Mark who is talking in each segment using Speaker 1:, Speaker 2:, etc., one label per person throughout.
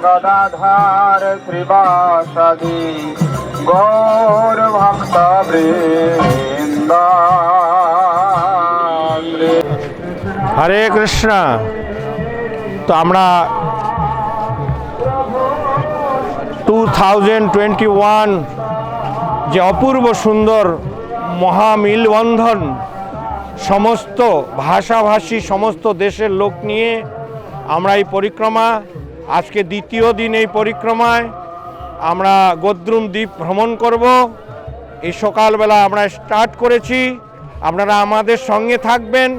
Speaker 1: गदाधार श्रीवासादि गौर भक्त वृंद।
Speaker 2: हरे कृष्ण। तो আমরা 2021 যে অপূর্ব সুন্দর মহামিলবন্ধন সমস্ত ভাষাভাষী সমস্ত দেশের লোক নিয়ে আমরা এই পরিক্রমা, আজকে দ্বিতীয় দিন এই পরিক্রমায় আমরা গদ্রুম দ্বীপ ভ্রমণ করব। এই সকালবেলা আমরা স্টার্ট করেছি, আপনারা আমাদের সঙ্গে থাকবেন,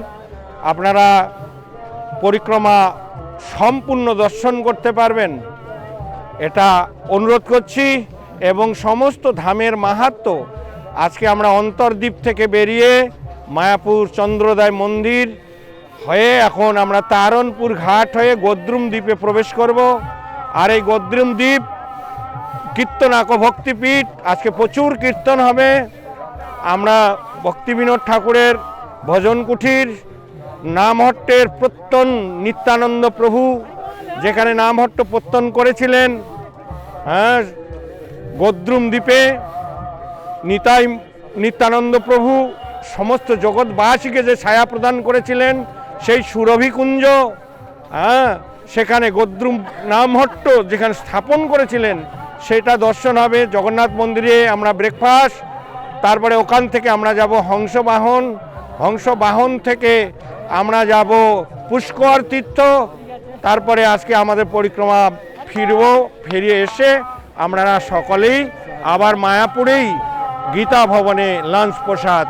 Speaker 2: আপনারা পরিক্রমা সম্পূর্ণ দর্শন করতে পারবেন এটা অনুরোধ করছি। এবং সমস্ত ধামের মাহাত্ম্য আজকে আমরা অন্তর্দ্বীপ থেকে বেরিয়ে মায়াপুর চন্দ্রোদয় মন্দির হয়ে এখন আমরা তারণপুর ঘাট হয়ে গদ্রুম দ্বীপে প্রবেশ করব। আর এই গদ্রুম দ্বীপ কীর্তনাক ভক্তিপীঠ, আজকে প্রচুর কীর্তন হবে। আমরা ভক্তিবিনোদ ঠাকুরের ভজন কুঠির নামহট্টের প্রত্যন নিত্যানন্দ প্রভু যেখানে নামহট্ট প্রত্যন করেছিলেন, হ্যাঁ, গদ্রুম দ্বীপে নিতাই নিত্যানন্দ প্রভু সমস্ত জগৎবাসীকে যে ছায়া প্রদান করেছিলেন সেই সুরভিকুঞ্জ, হ্যাঁ, সেখানে গদ্রুম নামহট্ট যেখানে স্থাপন করেছিলেন সেটা দর্শন হবে। জগন্নাথ মন্দিরে আমরা ব্রেকফাস্ট, তারপরে ওখান থেকে আমরা যাব হংসবাহন, হংসবাহন থেকে আমরা যাব পুষ্কর তীর্থ, তারপরে আজকে আমাদের পরিক্রমা ফিরে এসে আমরা সকলেই আবার মায়াপুরেই গীতা ভবনে লাঞ্চ প্রসাদ।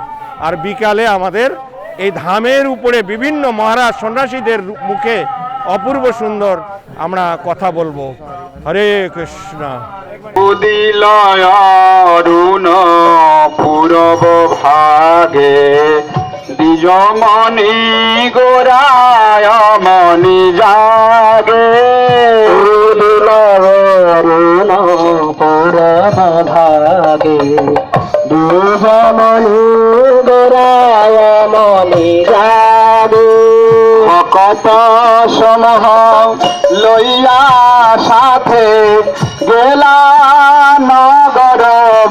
Speaker 2: আর বিকালে আমাদের এই ধামের উপরে বিভিন্ন মহারাজ সন্ন্যাসীদের মুখে অপূর্ব সুন্দর আমরা কথা বলবো। হরে কৃষ্ণ।
Speaker 1: উদিলয় অরুণ পূরব ভাগে দ্বিজমণি গোরায় মণি জাগে। উদিলয় অরুণ পূরব ভাগে দ্বিজমণি গোরায় মণি জাগে। ভকত সমূহ লইয়া সাথে গেলা নগর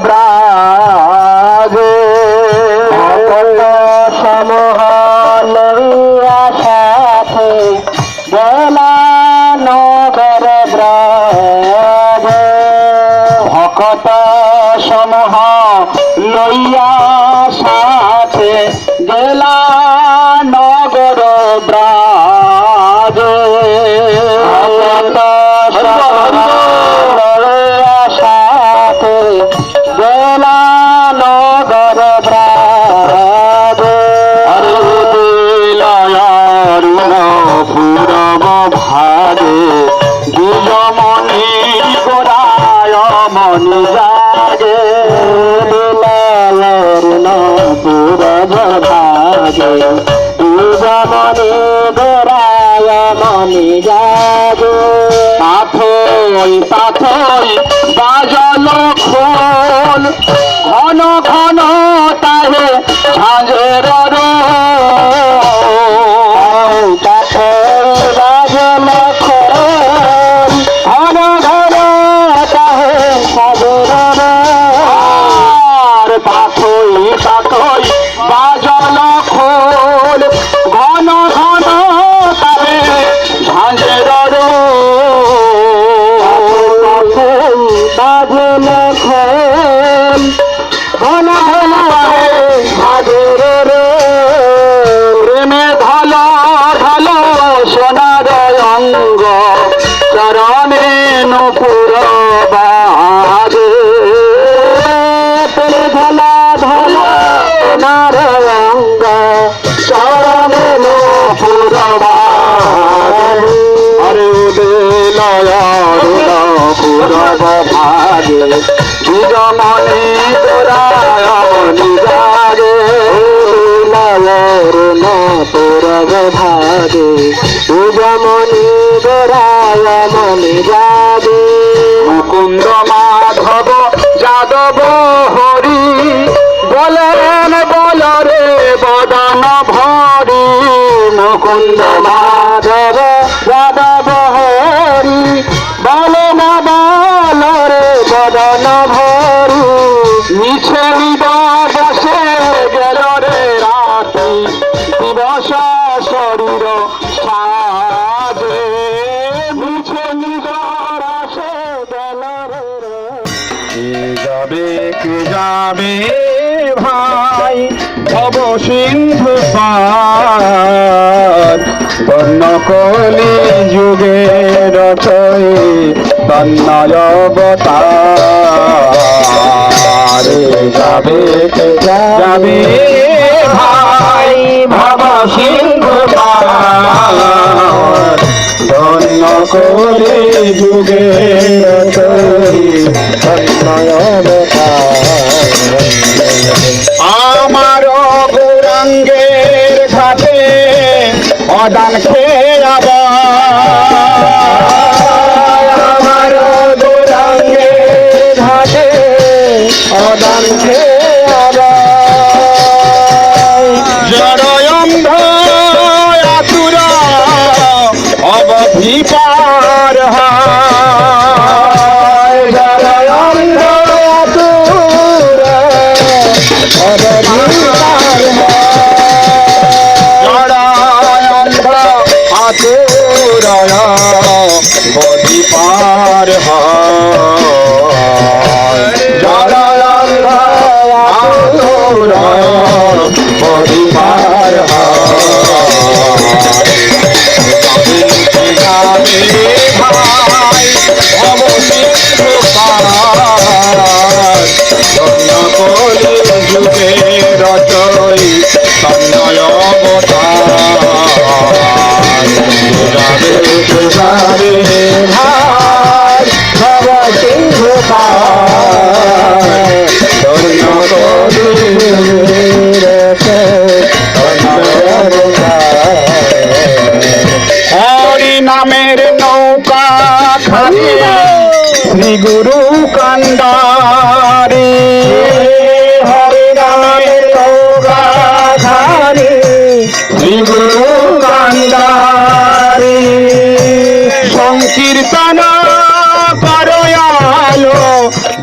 Speaker 1: ব্রাজে। ভকত সমূহ লইয়া সাথে গেলা নগর ব্রাজে। ভকত সমূহ লইয়া সাথে গেলা নগর ব্রাজে। সাথে গেলা নগর ব্রাজে। পূরব ভাগে দ্বিজমণি গোরায় মণি জাগে। পূরব ভাগে দ্বিজমণি গোরায় মণি জাগে। পাথই পাথই বাজল খোল ঘন ঘন তাহে ঝাঁঝের রোল। পাথই বাজল খোল ঘন ঘন তাহে ঝাঁঝের রোল। পাথই পাথই বাজল খোল ঘন ঘন তাহে ঝাঁঝের বাজল খোল ঘন ঘন ভাগের ভাগে যুগমণি তোরায় মনি জাগে নয়ন তোরব ভাগে যুগমণি তোরায় মনি জাগে মুকুন্দ মাধব যাদব হরি বলেন বলরে বদন ভরি মুকুন্দ মাধব যাদব হরি বলেন বলরে বদন ভরি মিছে বসে গেল রে রাতি দিবস শরীর সাজে মিছে রসে গেল রে কে যাবে ভাই ভব সিন্ধু পার বর্ণ কলি যুগে রচয়ে তন্নয় অবতার যাবে কে যাবে ভাই ভব সিন্ধু পার বর্ণ কলি যুগে রচয়ে তন্নয় আমার গৌরাঙ্গের ঘাটে অদান খেয়ে আমার গৌরাঙ্গের ঘাটে অদান খেয়ে জড়য়ন্ধ আতুর অবধি পার হয় জড়য়ন্ধ আতুর বদি পার বদি পার ভাই কলি যুগে রচই তন্নয় অবতার যাবে যাবে ভাই ভব সিন্ধু পার তন্নয় হরি নামের নৌকা খানি শ্রী গুরু কান্ডারি হরি নামের নৌকা খানি শ্রী গুরু কান্ডারি সংকীর্তন করয়ালো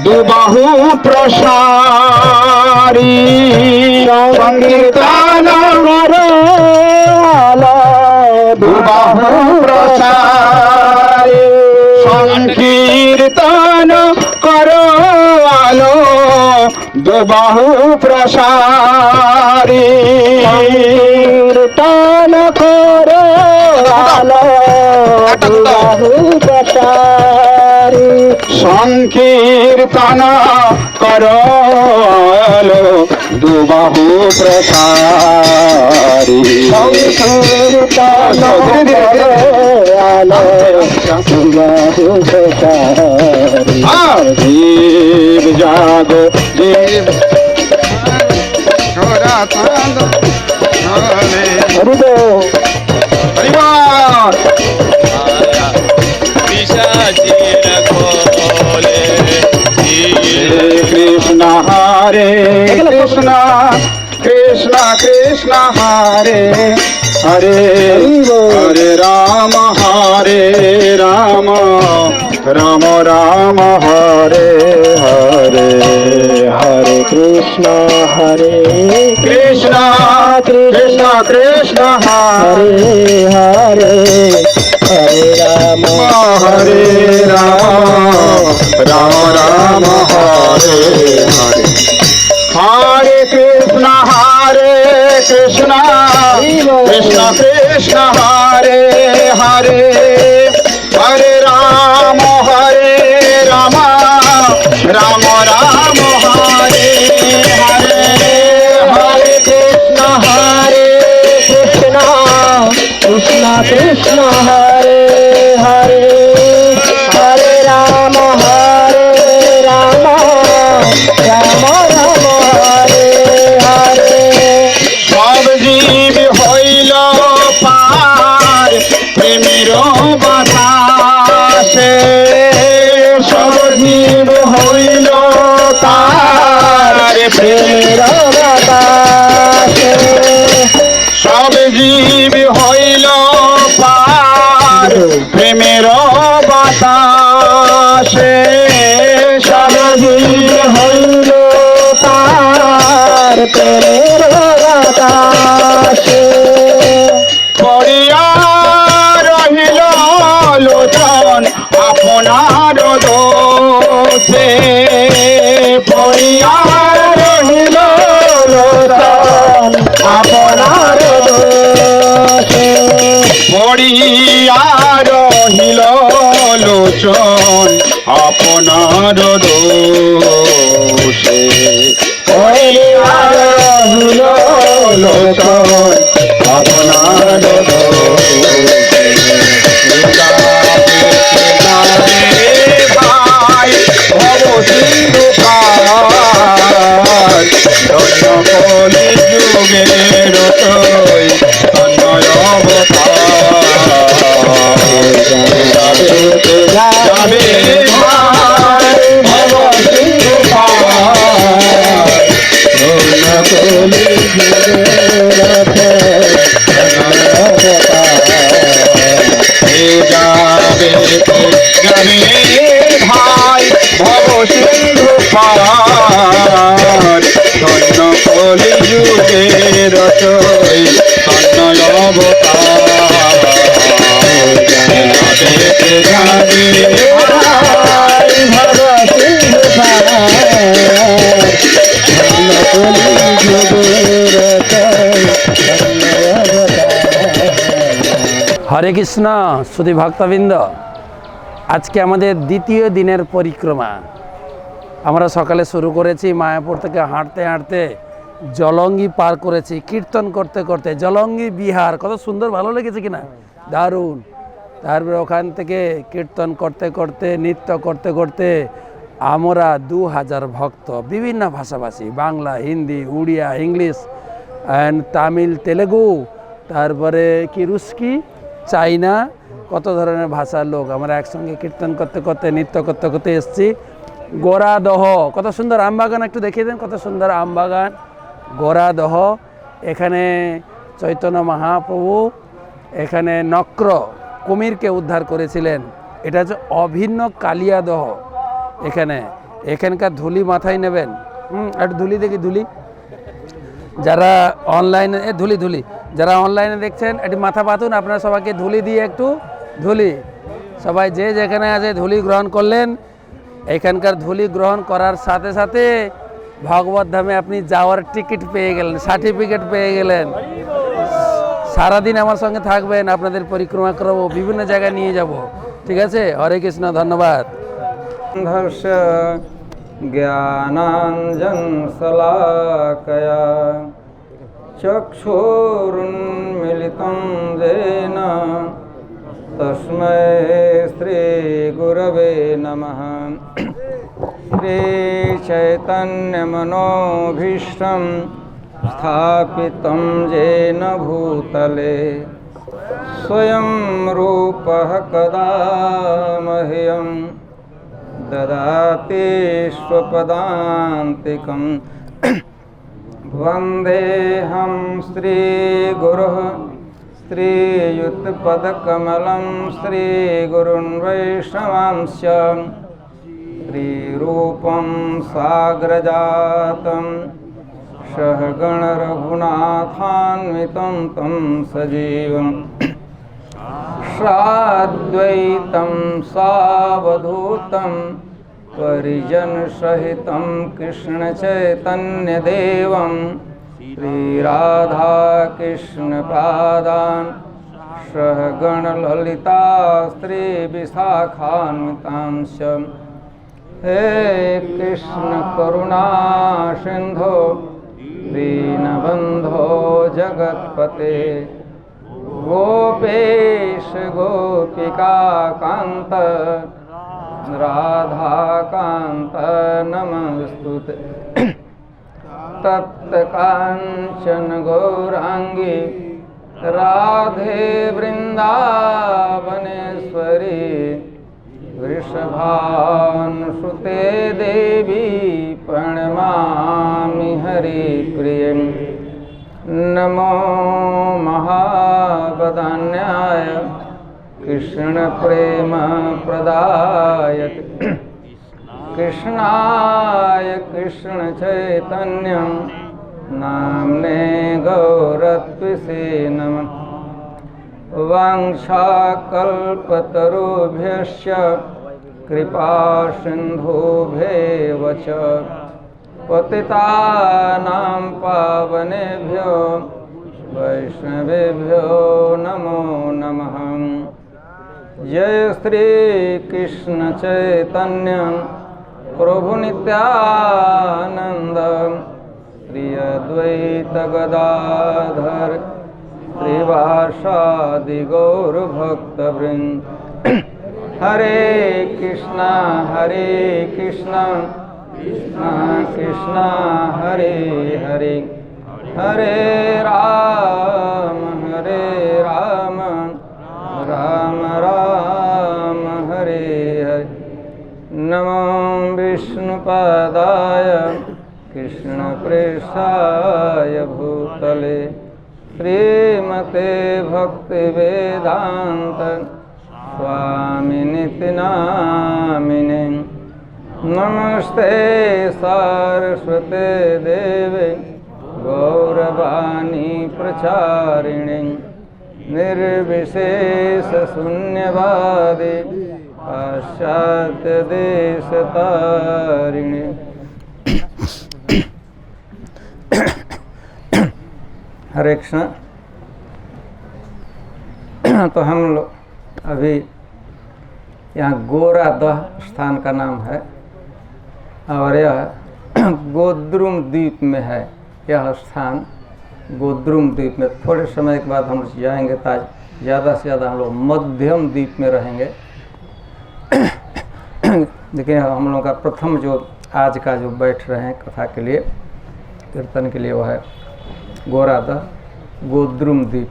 Speaker 1: দুবাহু প্রসারী সংকীর্তন করয়ালো দুবাহু প্রসারী সংকীর্তন করয়ালো দুবাহু প্রসারী কীর্তন করয়ালো দুবাহু প্রসারী সংকীর্তন করয়ালো দুবাহু প্রসারী সংকীর্তন করয়ালো দুবাহু প্রসারী দেব জাগো দেব কৃষ্ণ হরে কৃষ্ণ কৃষ্ণ কৃষ্ণ হরে হরে হরে রাম রাম রাম রাম হরে হরে হরে কৃষ্ণ কৃষ্ণ কৃষ্ণ কৃষ্ণ হরে হরে হরে রাম রাম রাম হরে হরে হরে কৃষ্ণ কৃষ্ণ কৃষ্ণ কৃষ্ণ হরে হরে হরে রাম রাম রাম রাম হরে হরে হরে কৃষ্ণ কৃষ্ণ কৃষ্ণ হরে হরে হরে রাম জীব হইল তার প্রেমের বাতাসে, সব জীব হইল পার প্রেমের বাতাসে, সব জীব হইল পার প্রেমের বাতাসে। পড়িয়া রহিল লোচন আপনার দোষে, পড়িয়া রহিল লোচন আপনার দোষে, পড়িয়া রহিল লোচন আপনার দোষে, পড়িয়া রহিল লোচন আপনার দোষে। ভাই ভব সিন্ধু পার ধন্য কলি যুগের তৈ তন্ময় অবতার, যাবে ভাই ভব সিন্ধু পার ধন্য কলি যুগের তৈ তন্ময় অবতার, যাবে যাবে ভাই ভব সিন্ধু পার ধন্য কলি যুগের তৈ তন্ময় অবতার, যাবে যাবে ভাই ভব সিন্ধু পার ধন্য কলি যুগের তৈ তন্ময় অবতার।
Speaker 3: হরে কৃষ্ণ শ্রুতি ভক্তবৃন্দ, আজকে আমাদের দ্বিতীয় দিনের পরিক্রমা। আমরা সকালে শুরু করেছি মায়াপুর থেকে হাঁটতে হাঁটতে জলঙ্গি পার করেছি, কীর্তন করতে করতে জলঙ্গি বিহার, কত সুন্দর, ভালো লেগেছে কিনা, দারুণ। তারপরে ওখান থেকে কীর্তন করতে করতে নৃত্য করতে করতে আমরা 2000 ভক্ত, বিভিন্ন ভাষাভাষী, বাংলা, হিন্দি, উড়িয়া, ইংলিশ অ্যান্ড তামিল, তেলেগু, তারপরে কি রুস্কি, চাইনা, কত ধরনের ভাষার লোক আমরা একসঙ্গে কীর্তন করতে করতে নৃত্য করতে করতে এসেছি। গোরাদহ, কত সুন্দর আমবাগান, একটু দেখিয়ে দেন, কত সুন্দর আমবাগান, গোরাদহ। এখানে চৈতন্য মহাপ্রভু এখানে নক্র কুমিরকে উদ্ধার করেছিলেন। এটা হচ্ছে অভিন্ন কালিয়াদহ। এখানকার ধুলি মাথায় নেবেন, একটু ধুলি দেখি, ধুলি যারা অনলাইনে, ধুলি যারা অনলাইনে দেখছেন একটু মাথা পাতুন, আপনারা সবাইকে ধুলি দিয়ে একটু ধুলি, সবাই যে যেখানে আছে ধুলি গ্রহণ করলেন। এখানকার ধুলি গ্রহণ করার সাথে সাথে ভগবত ধামে আপনি যাওয়ার টিকিট পেয়ে গেলেন, সার্টিফিকেট পেয়ে গেলেন। সারাদিন আমার সঙ্গে থাকবেন, আপনাদের পরিক্রমা করবো, বিভিন্ন জায়গায় নিয়ে যাব, ঠিক আছে? হরে কৃষ্ণ, ধন্যবাদ।
Speaker 4: জ্ঞানাঞ্জন শলাকয়া চক্ষুরুন্মিলিতং येन তস্मै শ্রী গুরবে নমঃ। শ্রীচৈতন্যমনোভীষ্টং স্থাপিतं येन ভূতলে स्वयं रूपः कदा मह्यं ददाति स्वपदान्तिकं। वन्देऽहं श्रीगुरुः श्रीयुतपदकमलं श्रीगुरुन् वैष्णवांश्च श्रीरूपं साग्रजातं सहगणरघुनाथान्वितं तं सजीवम् साद्वैतं सावधूतं परिजनसहितं कृष्णचैतन्यदेवं श्रीराधाकृष्णपादान् सहगणललिता श्रीविशाखान्वितांश्च। हे कृष्ण करुणा सिन्धो दीनबन्धो जगत्पते गोपेश गोपिका कांत राधाकांत नमस्तुते। तप्त कांचन गौरांगी राधे वृंदावनेश्वरी वृषभानुसुते देवी प्रणमामि हरिप्रिये नमो महावदान्याय कृष्णप्रेमप्रदायते कृष्णाय कृष्णचैतन्यं नाम्ने गौरत्विषे नमः वाञ्छाकल्पतरुभ्यश्च कृपासिन्धुभ्येव च पतितानां पावनेभ्यो वैष्णवेभ्यो नमो नमः। जय श्री कृष्ण चैतन्य प्रभु नित्यानंद श्री अद्वैत गदाधर श्रीवासादि गौर भक्तवृंद। हरे कृष्णा कृष्णा कृष्णा हरे हरे हरे राम राम राम हरे हरे। नमो विष्णुपादाय कृष्णप्रेष्ठाय भूतले श्रीमते भक्तिवेदांत स्वामिनिति नामिने। नमस्ते सारस्वते देवे गौरवाणी प्रचारिणे निर्विशेष शून्यवादी पाश्चात्य देशतारिणे। हरे कृष्ण। तो हम लोग अभी यहाँ गोरादह स्थान का नाम है और यह गोद्रुम द्वीप में है। यह स्थान गोद्रुम द्वीप में, थोड़े समय के बाद हम जाएंगे ताज ज़्यादा से ज़्यादा हम लोग मध्यम द्वीप में रहेंगे। लेकिन हम लोग का प्रथम जो आज का जो बैठ रहे हैं कथा के लिए कीर्तन के लिए वो है गोरादह गोद्रुम द्वीप।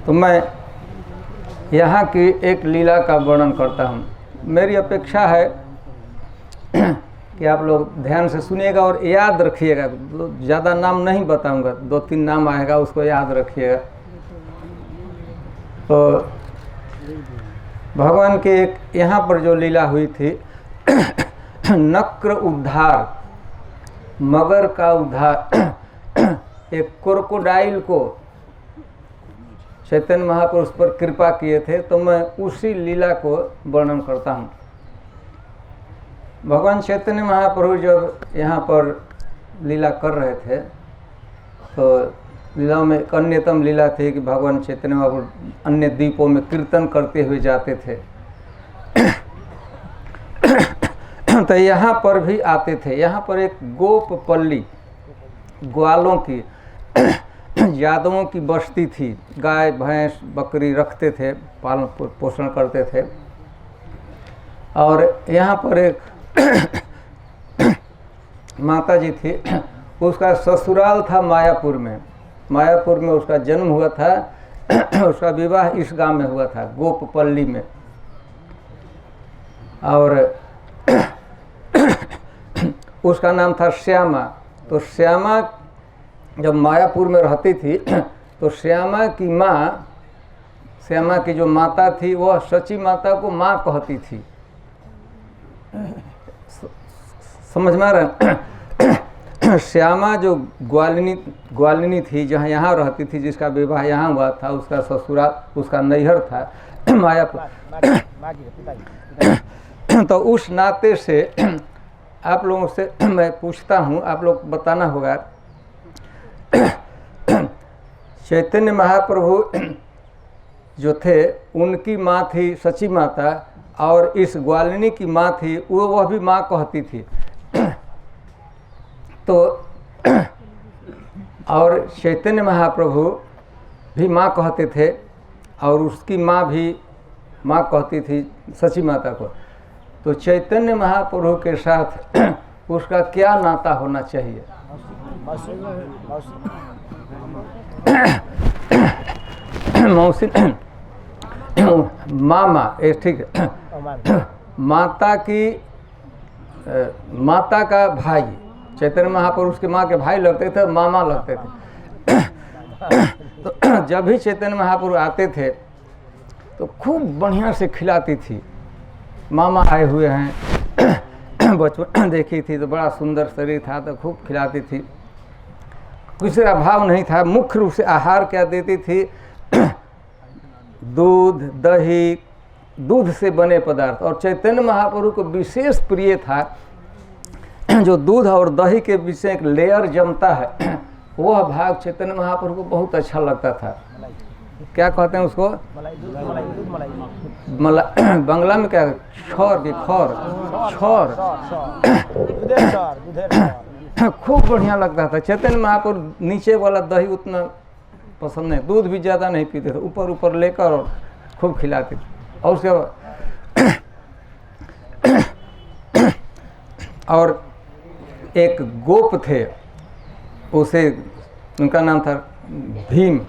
Speaker 4: तो मैं यहाँ की एक लीला का वर्णन करता हूँ। मेरी अपेक्षा है कि आप लोग ध्यान से सुनिएगा और याद रखिएगा। ज़्यादा नाम नहीं बताऊंगा, 2-3 नाम आएगा उसको याद रखिएगा। तो भगवान के एक यहाँ पर जो लीला हुई थी नक्र उद्धार, मगर का उद्धार। एक क्रोकोडाइल को चैतन्य महापुरुष पर कृपा किए थे, तो मैं उसी लीला को वर्णन करता हूँ। भगवान चैतन्य महाप्रभु जब यहाँ पर लीला कर रहे थे तो लीलाओं में एक अन्यतम लीला थी कि भगवान चैतन्य महाप्रभु अन्य द्वीपों में कीर्तन करते हुए जाते थे। तो यहाँ पर भी आते थे। यहाँ पर एक गोपपल्ली, ग्वालों की यादवों की बस्ती थी। गाय भैंस बकरी रखते थे, पालन पोषण करते थे। और यहाँ पर एक माता जी थी, उसका ससुराल था मायापुर में। मायापुर में उसका जन्म हुआ था। उसका विवाह इस गांव में हुआ था, गोपपल्ली में। और उसका नाम था श्यामा। तो श्यामा जब मायापुर में रहती थी तो श्यामा की माँ, श्यामा की जो माता थी वह सची माता को माँ कहती थी। समझ में आ रहा? श्यामा जो ग्वालिनी थी, जहाँ यहाँ रहती थी, जिसका विवाह यहाँ हुआ था, उसका ससुराल, उसका नैहर था मायापुर। तो उस नाते से आप लोगों से मैं पूछता हूँ, आप लोग बताना होगा। चैतन्य महाप्रभु जो थे उनकी माँ थी सची माता, और इस ग्वालिनी की माँ थी वह भी माँ कहती थी। तो और चैतन्य महाप्रभु भी माँ कहते थे और उसकी माँ भी माँ कहती थी सची माता को। तो चैतन्य महाप्रभु के साथ उसका क्या नाता होना चाहिए? मौसी मामा, ठीक है, माता का भाई, चैतन्य महापुरुष के माँ के भाई लगते थे, मामा लगते थे। तो जब भी चैतन्य महापुरुष आते थे तो खूब बढ़िया से खिलाती थी। मामा आए हुए हैं, बचपन देखी थी तो बड़ा सुंदर शरीर था, तो खूब खिलाती थी, कुछ अभाव नहीं था। मुख्य रूप से आहार क्या देती थी? दूध, दही, दूध से बने पदार्थ। और चैतन्य महाप्रभु को विशेष प्रिय था जो दूध और दही के बीच से एक लेयर जमता है, वह भाग चैतन्य महाप्रभु को बहुत अच्छा लगता था। क्या कहते हैं उसको? बंगला में क्या? छौर की खौर, छौर। खूब बढ़िया लगता था। चैतन्य महाप्रभु नीचे वाला दही उतना पसंद नहीं, दूध भी ज़्यादा नहीं पीते थे, ऊपर ऊपर लेकर और खूब खिलाते थे। और उसके और एक गोप थे, उसे उनका नाम था भीम।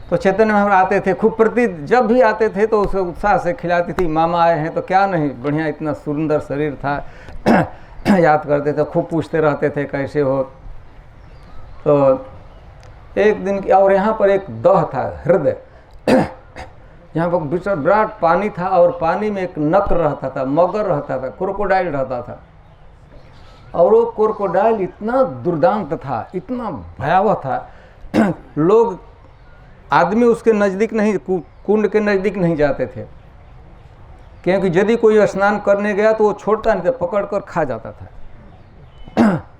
Speaker 4: तो चैतन्य महाप्रभु आते थे खूब, प्रति जब भी आते थे तो उसे उत्साह से खिलाती थी। मामा आए हैं तो क्या नहीं, बढ़िया, इतना सुंदर शरीर था। याद करते थे, खूब पूछते रहते थे कैसे हो। तो एक दिन की, और यहाँ पर एक दह था, हृदय, यहाँ पर विराट पानी था और पानी में एक नक्र रहता था, मगर रहता था, क्रोकोडाइल रहता था। और वो क्रोकोडाइल इतना दुर्दांत था, इतना भयावह था, लोग आदमी उसके नज़दीक नहीं, कुंड के नज़दीक नहीं जाते थे, क्योंकि यदि कोई स्नान करने गया तो वो छोड़ता नहीं था, पकड़ कर खा जाता था।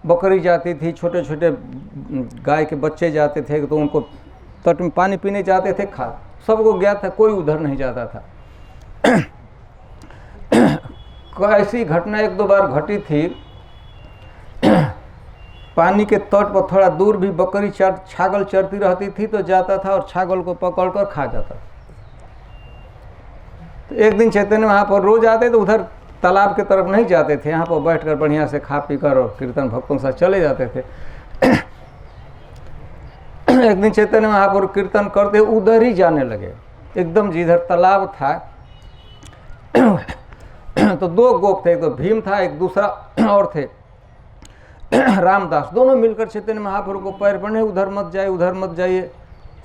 Speaker 4: बकरी जाती थी, छोटे छोटे गाय के बच्चे जाते थे तो उनको तट में पानी पीने जाते थे, खा सबको गया था, कोई उधर नहीं जाता था। ऐसी घटना एक दो बार घटी थी। पानी के तट पर थोड़ा दूर भी बकरी छागल चरती रहती थी तो जाता था और छागल को पकड़कर खा जाता था। तो एक दिन चैतन्य वहाँ पर रोज आते तो उधर तालाब के तरफ नहीं जाते थे, यहाँ पर बैठकर बढ़िया से खा पी कर और कीर्तन भक्तों के साथ चले जाते थे। एक दिन चैतन्य वहाँ पर कीर्तन करते उधर ही जाने लगे, एकदम जिधर तालाब था। तो दो गोप थे, एक तो भीम था, एक दूसरा और थे रामदास। दोनों मिलकर चैतन्य महाप्रभु को पैर पड़े, उधर मत जाइए, उधर मत जाइए।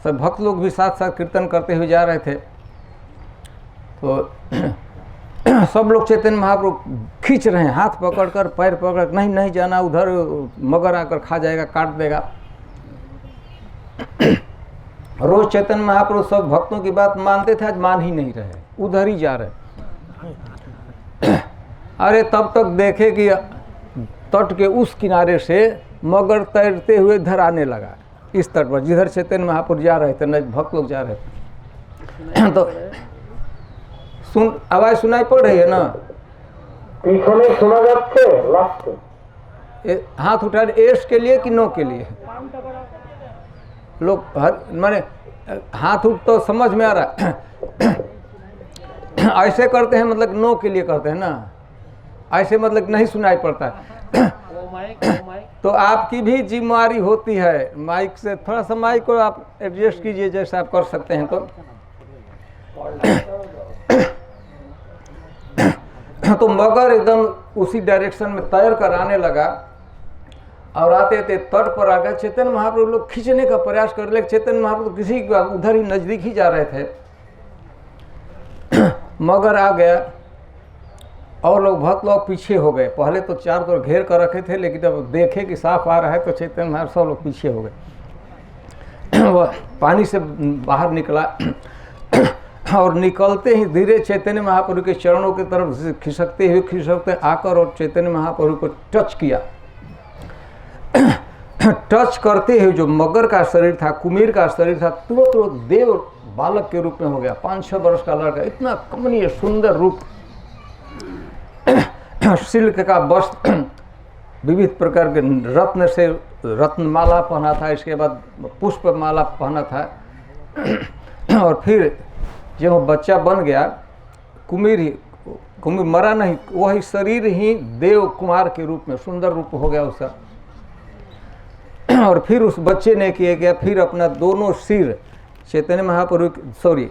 Speaker 4: सब भक्त लोग भी साथ साथ कीर्तन करते हुए जा रहे थे। तो सब लोग चैतन्य महाप्रभु खींच रहे हैं, हाथ पकड़कर, पैर पकड़, नहीं नहीं जाना, उधर मगर आकर खा जाएगा, काट देगा। रोज चैतन्य महाप्रभु सब भक्तों की बात मानते थे, आज मान ही नहीं रहे, उधर ही जा रहे। अरे तब तक देखे कि तट के उस किनारे से मगर तैरते हुए इधर आने लगा, इस तट पर जिधर चैतन्य महाप्रभु जा रहे थे, भक्त लोग जा रहे थे। तो आवाज सुनाई पड़ रही है ना?
Speaker 1: पीछे सुना जाते लास्ट
Speaker 4: हाथ उठा रहे, एस के लिए कि नो के लिए? लोग माने हाथ उठ तो समझ में आ रहा। ऐसे करते हैं मतलब नो के लिए करते हैं ना, ऐसे मतलब नहीं सुनाई पड़ता है। तो आपकी भी जिम्मेवारी होती है, माइक से थोड़ा सा माइक को आप एडजस्ट कीजिए जैसे आप कर सकते हैं। तो मगर एकदम उसी डायरेक्शन में तैर कर आने लगा और आते थे तट पर आ गए। चैतन्य महाप्रभु लोग खींचने का प्रयास कर रहे, चैतन्य महाप्रभु किसी उधर ही नजदीक ही जा रहे थे। मगर आ गया और लोग भक्त लोग पीछे हो गए। पहले तो चारों तरफ घेर कर रखे थे, लेकिन जब देखे कि साफ आ रहा है तो चैतन्य महाप्रभु सब लोग पीछे हो गए। वह पानी से बाहर निकला और निकलते ही धीरे चैतन्य महाप्रभु के चरणों की तरफ खिसकते आकर और चैतन्य महाप्रभु को टच किया। टच करते हुए जो मगर का शरीर था, कुमीर का शरीर था, तुरंत देव बालक के रूप में हो गया। 5-6 वर्ष का लड़का, इतना कमनीय सुंदर रूप, सिल्क का वस्त्र, विविध प्रकार के रत्न से रत्नमाला पहना था, इसके बाद पुष्प माला पहना था। और फिर जब बच्चा बन गया, कुमीर मरा नहीं, वही शरीर ही देव कुमार के रूप में सुंदर रूप हो गया उसका। और फिर उस बच्चे ने किया गया, फिर अपना दोनों सिर चैतन्य महाप्रभु सॉरी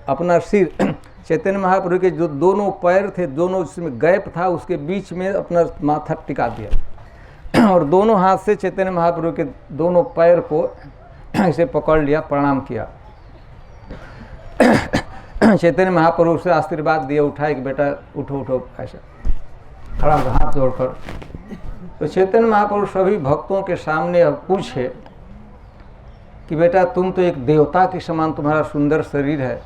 Speaker 4: अपना सिर चैतन्य महाप्रभु के जो दोनों पैर थे, दोनों जिसमें गैप था, उसके बीच में अपना माथा टिका दिया और दोनों हाथ से चैतन्य महाप्रभु के दोनों पैर को ऐसे पकड़ लिया, प्रणाम किया। चैतन्य महाप्रभु से आशीर्वाद दिया, उठाए कि बेटा उठो उठो, ऐसा खड़ा हाथ जोड़कर। तो चैतन्य महाप्रभु सभी भक्तों के सामने अब पूछे कि बेटा तुम तो एक देवता के समान तुम्हारा सुंदर शरीर है,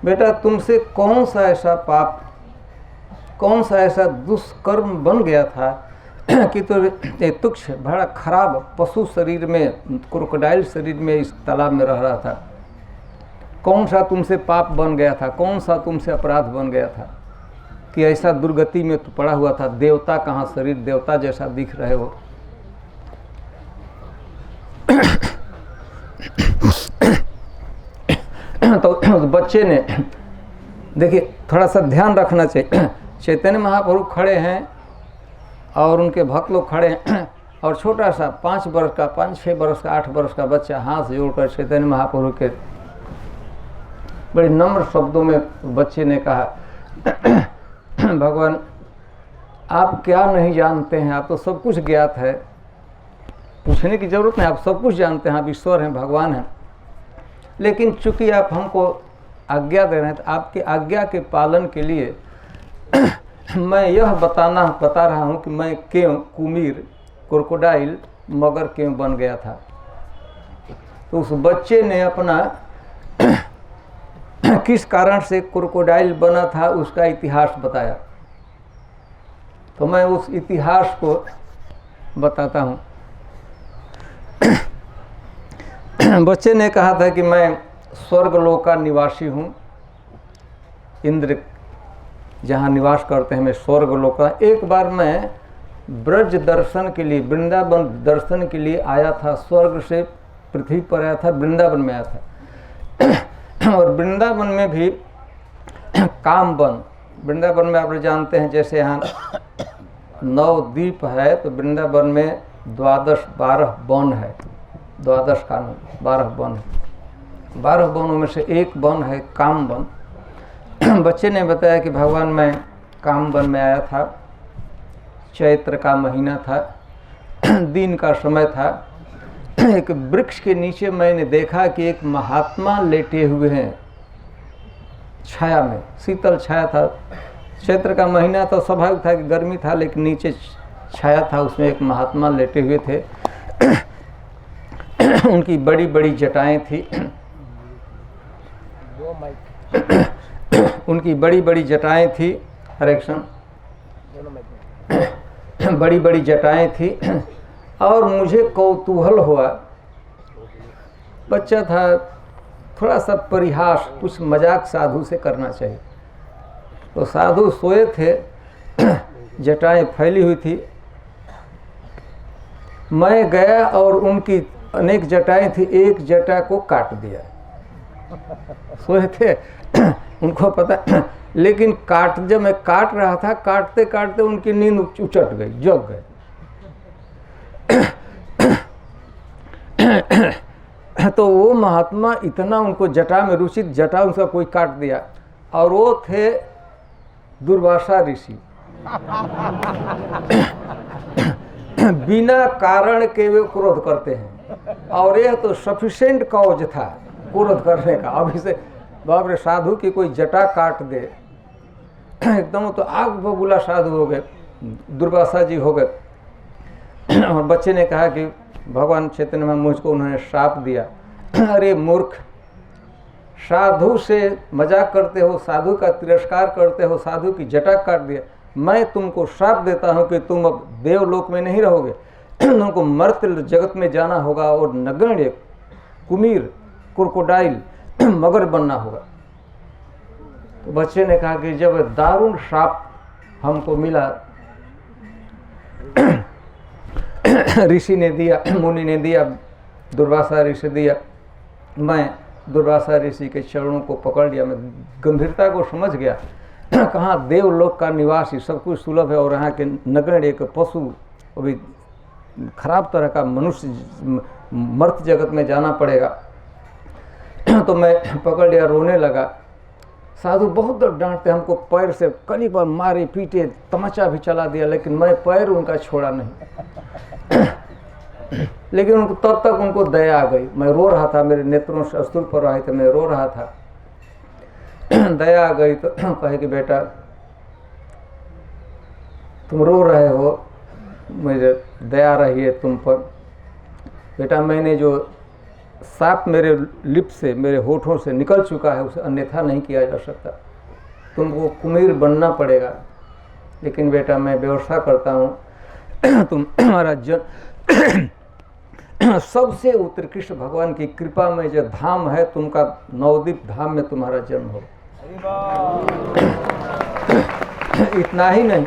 Speaker 4: बेटा तुमसे कौन सा ऐसा पाप, कौन सा ऐसा दुष्कर्म बन गया था कि तो एक तुच्छ बड़ा खराब पशु शरीर में, क्रोकोडाइल शरीर में इस तालाब में रह रहा था। कौन सा तुमसे पाप बन गया था, कौन सा तुमसे अपराध बन गया था कि ऐसा दुर्गति में तो पड़ा हुआ था, देवता कहाँ शरीर देवता जैसा दिख रहे हो। तो उस बच्चे ने, देखिए थोड़ा सा ध्यान रखना चाहिए, चैतन्य महाप्रभु खड़े हैं और उनके भक्त लोग खड़े हैं और छोटा सा 5 वर्ष का, 5-6 वर्ष का, 8 वर्ष का बच्चा हाथ जोड़कर चैतन्य महाप्रभु के बड़े नम्र शब्दों में बच्चे ने कहा, भगवान आप क्या नहीं जानते हैं, आप तो सब कुछ ज्ञात है, पूछने की जरूरत नहीं, आप सब कुछ जानते हैं, आप ईश्वर हैं, भगवान हैं, लेकिन चूंकि आप हमको आज्ञा दे रहे हैं तो आपकी आज्ञा के पालन के लिए मैं यह बता रहा हूँ कि मैं क्यों कुमीर, क्रोकोडाइल, मगर क्यों बन गया था। तो उस बच्चे ने अपना किस कारण से क्रोकोडाइल बना था उसका इतिहास बताया। तो मैं उस इतिहास को बताता हूँ। बच्चे ने कहा था कि मैं स्वर्गलोक का निवासी हूँ, इंद्र जहाँ निवास करते हैं, मैं स्वर्गलोक का। एक बार मैं ब्रज दर्शन के लिए, वृंदावन दर्शन के लिए आया था, स्वर्ग से पृथ्वी पर आया था, वृंदावन में आया था। और वृंदावन में भी कामवन, वृंदावन में आप जानते हैं जैसे यहाँ 9 द्वीप है, तो वृंदावन में 12 वन है, 12 कानून, 12 वन है। 12 वनों में से एक वन है कामवन। बच्चे ने बताया कि भगवान मैं कामवन में आया था, चैत्र का महीना था, दिन का समय था। एक वृक्ष के नीचे मैंने देखा कि एक महात्मा लेटे हुए हैं छाया में, शीतल छाया था। चैत्र का महीना तो स्वाभाविक था कि गर्मी था, लेकिन नीचे छाया था, उसमें एक महात्मा लेटे हुए थे। उनकी बड़ी बड़ी जटाएं थी, उनकी बड़ी बड़ी जटाएं थी, हरेक्शन, बड़ी बड़ी जटाएं थी। और मुझे कौतूहल हुआ, बच्चा था, थोड़ा सा परिहास, कुछ मजाक साधु से करना चाहिए। तो साधु सोए थे, जटाएं फैली हुई थी। मैं गया और उनकी अनेक जटाएं थी, एक जटा को काट दिया। सोए थे, उनको पता, लेकिन जब मैं काट रहा था, काटते काटते उनकी नींद उचट गई, जग गए। तो वो महात्मा इतना, उनको जटा में रुचि, जटा उनका कोई काट दिया, और वो थे दुर्वासा ऋषि। बिना कारण के वे क्रोध करते हैं, और यह तो सफिशिएंट कॉज था क्रोध करने का। अभी से बाप रे, साधु की कोई जटा काट दे, एकदम तो आग बबूला साधु हो गए, दुर्वासा जी हो गए। और बच्चे ने कहा कि भगवान चैतन्य में मुझको उन्होंने श्राप दिया। अरे मूर्ख, साधु से मजाक करते हो, साधु का तिरस्कार करते हो, साधु की जटा काट दिया। मैं तुमको श्राप देता हूँ कि तुम अब देवलोक में नहीं रहोगे, तुमको मर्त्य जगत में जाना होगा और नगण्य कुमीर, क्रोकोडाइल, मगर बनना होगा। तो बच्चे ने कहा कि जब दारुण श्राप हमको मिला, ऋषि ने दिया, मुनि ने दिया, दुर्वासा ऋषि दिया, मैं दुर्वासा ऋषि के चरणों को पकड़ लिया। मैं गंभीरता को समझ गया, कहाँ देवलोक का निवासी, सब कुछ सुलभ है, और यहाँ के नगण्य एक पशु, अभी खराब तरह का मनुष्य, मर्त्य जगत में जाना पड़ेगा। तो मैं पकड़ लिया, रोने लगा। साधु बहुत डांटते, हमको पैर से कई बार मारे पीटे, तमाचा भी चला दिया, लेकिन मैं पैर उनका छोड़ा नहीं। लेकिन उनको तब तक उनको दया आ गई। मैं रो रहा था, मेरे नेत्रों से अश्रु पड़ रहे थे, मैं रो रहा था। दया आ गई तो कहे कि बेटा तुम रो रहे हो, मुझे दया रही है तुम पर। बेटा मैंने जो साप मेरे लिप से, मेरे होठों से निकल चुका है, उसे अन्यथा नहीं किया जा सकता। तुमको कुमीर बनना पड़ेगा, लेकिन बेटा मैं व्यवस्था करता हूँ, तुम हमारा सबसे उत्कृष्ट भगवान की कृपा में जो धाम है तुमका, नवद्वीप धाम में तुम्हारा जन्म हो। इतना ही नहीं,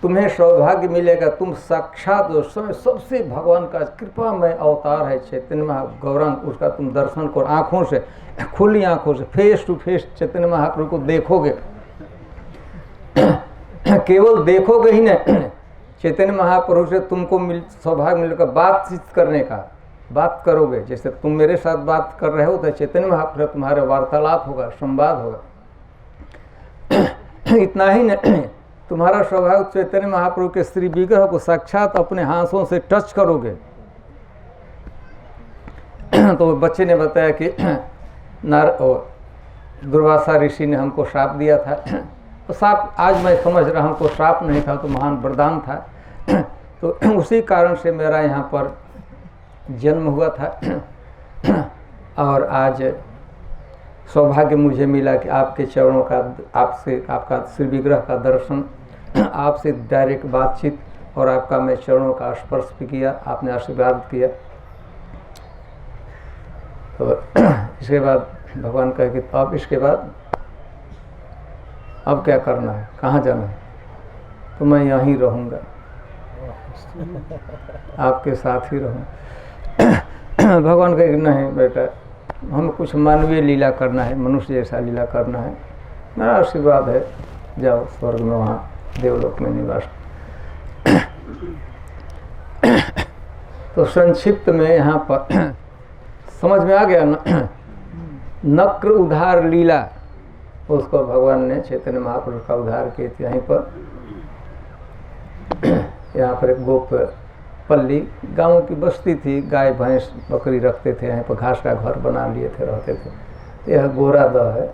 Speaker 4: तुम्हें सौभाग्य मिलेगा, तुम साक्षात सबसे भगवान का कृपा में अवतार है चैतन्य गौरांग, उसका तुम दर्शन करो आँखों से, खुली आँखों से, face to face Chaitanya Mahaprabhu को देखोगे। केवल देखोगे ही नहीं, चैतन्य महाप्रभु से तुमको सौभाग्य मिलेगा बातचीत करने का, बात करोगे। जैसे तुम मेरे साथ बात कर रहे हो तो चैतन्य महाप्रभु तुम्हारे वार्तालाप होगा, संवाद होगा। इतना ही नहीं, तुम्हारा स्वभाव चैतन्य महाप्रभु के श्री विग्रह को साक्षात अपने हाथों से टच करोगे। तो बच्चे ने बताया कि दुर्वासा ऋषि ने हमको श्राप दिया था। तो श्राप आज मैं समझ रहा हूँ, हमको श्राप नहीं था, तो महान वरदान था। तो उसी कारण से मेरा यहाँ पर जन्म हुआ था। और आज सौभाग्य मुझे मिला कि आपके चरणों का, आपसे, आपका श्री विग्रह का दर्शन, आपसे डायरेक्ट बातचीत, और आपका मैं चरणों का स्पर्श भी किया, आपने आशीर्वाद किया। तो इसके बाद भगवान कहे कि तो अब इसके बाद अब क्या करना है, कहाँ जाना है? तो मैं यहीं रहूँगा, आपके साथ ही रहूँ। भगवान कहे कि नहीं बेटा, हमें कुछ मानवीय लीला करना है, मनुष्य जैसा लीला करना है। मेरा आशीर्वाद है, जाओ स्वर्ग में, वहाँ देवलोक में निवास। तो संक्षिप्त में यहाँ पर समझ में आ गया ना, नक्र उद्धार लीला, उसको भगवान ने चैतन्य महाप्रभु का उद्धार किए थे। यहीं पर, यहाँ पर एक गोप पल्ली गाँव की बस्ती थी, गाय भैंस बकरी रखते थे, यहाँ पर घास का घर बना लिए थे, रहते थे। यह गोरा दह है।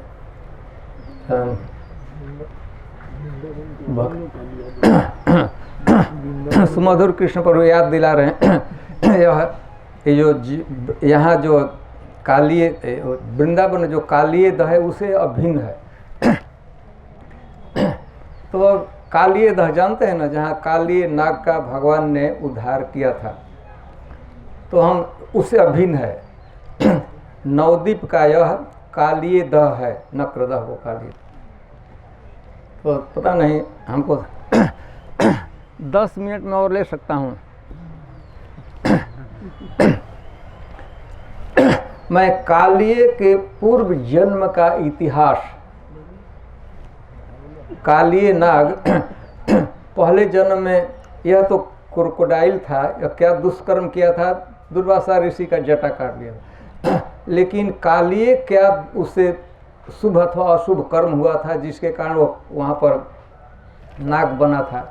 Speaker 4: सुमधुर कृष्ण पर याद दिला रहे हैं। यहाँ जो कालिए वृंदावन जो कालिए दह है, उसे अभिन्न है। तो कालिए दह जानते हैं ना, जहाँ कालिए नाग का भगवान ने उद्धार किया था, तो हम उससे अभिन्न है। नवद्वीप का यह कालिए दह है, नक्रदह को कालिए। तो पता नहीं, हमको 10 मिनट में और ले सकता हूँ। मैं कालिए के पूर्व जन्म का इतिहास, कालिए नाग पहले जन्म में यह तो क्रोकोडाइल था, यह क्या दुष्कर्म किया था, दुर्वासा ऋषि का जटा काट लिया। लेकिन कालिए क्या उससे शुभ अथवा अशुभ कर्म हुआ था, जिसके कारण वो वहाँ पर नाग बना था।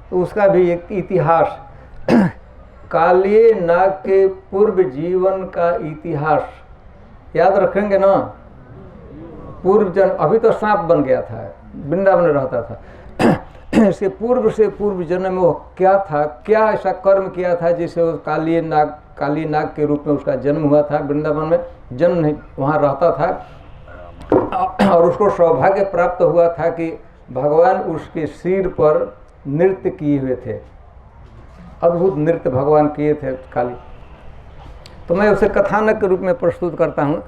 Speaker 4: तो उसका भी एक इतिहास, कालिए नाग के पूर्व जीवन का इतिहास याद रखेंगे ना। पूर्व जन्म, अभी तो सांप बन गया था, वृंदावन में रहता था। इसके पूर्व से पूर्व जन्म में वो क्या था, क्या ऐसा कर्म किया था जिससे वो काली नाग के रूप में उसका जन्म हुआ था। वृंदावन में जन्म नहीं, वहाँ रहता था। और उसको सौभाग्य प्राप्त हुआ था कि भगवान उसके सिर पर नृत्य किए हुए थे, अद्भुत नृत्य भगवान किए थे काली। तो मैं उसे कथानक के रूप में प्रस्तुत करता हूँ।